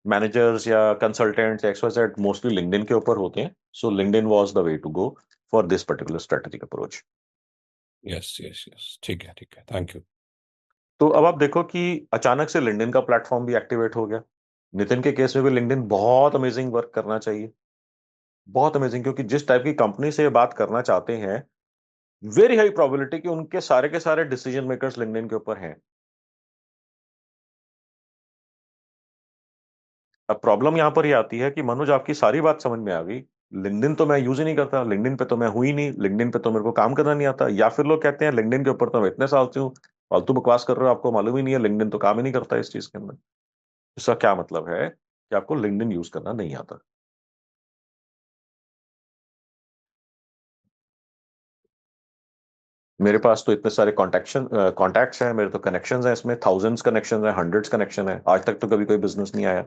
मैनेजर्स या कंसल्टेंट्स XYZ मोस्टली लिंक्डइन के ऊपर होते हैं, so LinkedIn was the way to go for this particular strategic approach. Yes yes yes ठीक है थैंक यू। तो अब आप देखो कि अचानक से लिंक्डइन का प्लेटफॉर्म भी एक्टिवेट हो गया। नितिन के केस में भी लिंक्डइन बहुत अमेजिंग वर्क करना चाहिए, बहुत अमेजिंग, क्योंकि जिस टाइप की कंपनी से ये बात करना चाहते हैं, वेरी हाई प्रोबेबिलिटी कि उनके सारे के सारे डिसीजन मेकर्स लिंक्डइन के ऊपर हैं। अब प्रॉब्लम यहां पर ये आती है कि मनोज आपकी सारी बात समझ में आ गई, लिंक्डइन तो मैं यूज ही नहीं करता, लिंक्डइन पे तो मैं हुई नहीं, लिंक्डइन पे तो मेरे को काम करना नहीं आता, या फिर लोग कहते हैं लिंक्डइन के ऊपर तो मैं इतने साल से हूँ, फालतू बकवास कर रहे हो, आपको मालूम ही नहीं है, लिंक्डइन तो काम ही नहीं करता इस चीज के अंदर। इसका क्या मतलब है कि आपको लिंक्डइन यूज करना नहीं आता। मेरे पास तो इतने सारे कॉन्टैक्ट्स हैं, मेरे तो कनेक्शंस हैं, इसमें थाउजेंड्स कनेक्शंस हैं, हंड्रेड्स कनेक्शन है, आज तक तो कभी कोई बिजनेस नहीं आया।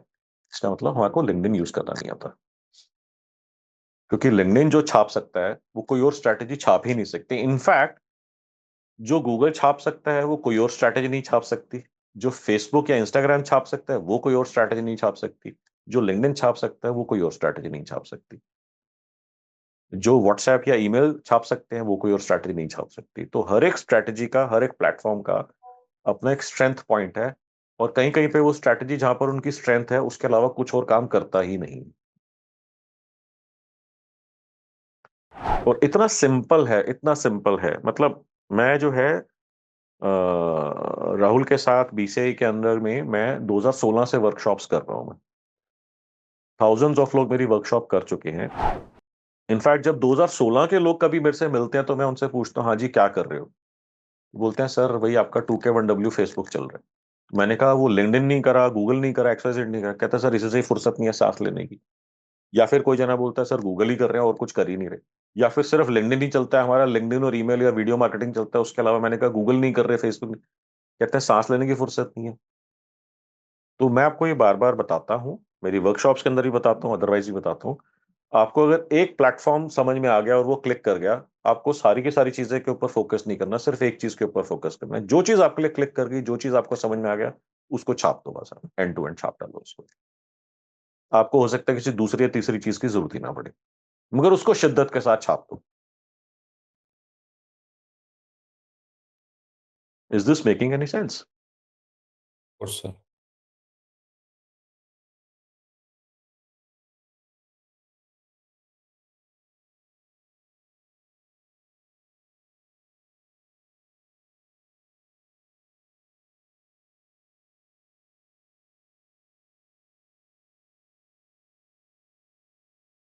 इसका मतलब हमारे को लिंक्डइन यूज करना नहीं आता, क्योंकि लिंक्डइन जो छाप सकता है वो कोई और स्ट्रैटेजी छाप ही नहीं सकती। इनफैक्ट जो गूगल छाप सकता है वो कोई और स्ट्रैटेजी नहीं छाप सकती, जो फेसबुक या इंस्टाग्राम छाप सकता है वो कोई और स्ट्रैटेजी नहीं छाप सकती, जो लिंक्डइन छाप सकता है वो कोई और स्ट्रैटेजी नहीं छाप सकती, जो व्हाट्सएप या ईमेल छाप सकते हैं वो कोई और स्ट्रैटेजी नहीं छाप सकती। तो हर एक स्ट्रैटेजी का, हर एक प्लेटफॉर्म का अपना एक स्ट्रेंथ पॉइंट है, और कहीं कहीं पे वो स्ट्रैटेजी जहां पर उनकी स्ट्रेंथ है उसके अलावा कुछ और काम करता ही नहीं। और इतना सिंपल है, इतना सिंपल है, मतलब मैं जो है राहुल के साथ बीसीआई के अंदर में मैं 2016 से वर्कशॉप्स कर रहा हूं। मैं थाउजेंड्स ऑफ लोग मेरी वर्कशॉप कर चुके हैं। इनफैक्ट जब 2016 के लोग कभी मेरे से मिलते हैं तो मैं उनसे पूछता हूँ, हाँ जी क्या कर रहे हो? बोलते हैं सर वही आपका 2K1W फेसबुक चल रहा है। मैंने कहा वो लिंक्डइन नहीं करा, गूगल नहीं करा, एक्सवाइजेड नहीं करा। कहता है सर इसी से ही फुर्सत नहीं है सांस लेने की। या फिर कोई जना बोलता है सर गूगल ही कर रहे हैं और कुछ कर ही नहीं रहे। या फिर सिर्फ लिंक्डइन ही चलता है हमारा, लिंक्डइन और ईमेल या वीडियो मार्केटिंग चलता है, उसके अलावा मैंने कहा गूगल नहीं कर रहे, फेसबुक नहीं। कहते हैं सांस लेने की फुर्सत नहीं है। तो मैं आपको ये बार बार बताता हूँ, मेरी वर्कशॉप्स के अंदर भी बताता हूँ, अदरवाइज भी बताता हूँ। आपको अगर एक प्लेटफॉर्म समझ में आ गया और वो क्लिक कर गया, आपको सारी की सारी चीजें के ऊपर फोकस नहीं करना, सिर्फ एक चीज के ऊपर फोकस करना है। जो चीज आपके लिए क्लिक कर गई, जो चीज आपको समझ में आ गया, उसको छाप दो, बस एंड टू एंड छाप डालो उसको। आपको हो सकता है किसी दूसरी या तीसरी चीज की जरूरत ही ना पड़े, मगर उसको शिद्दत के साथ छाप दो। Is this making any sense? और सर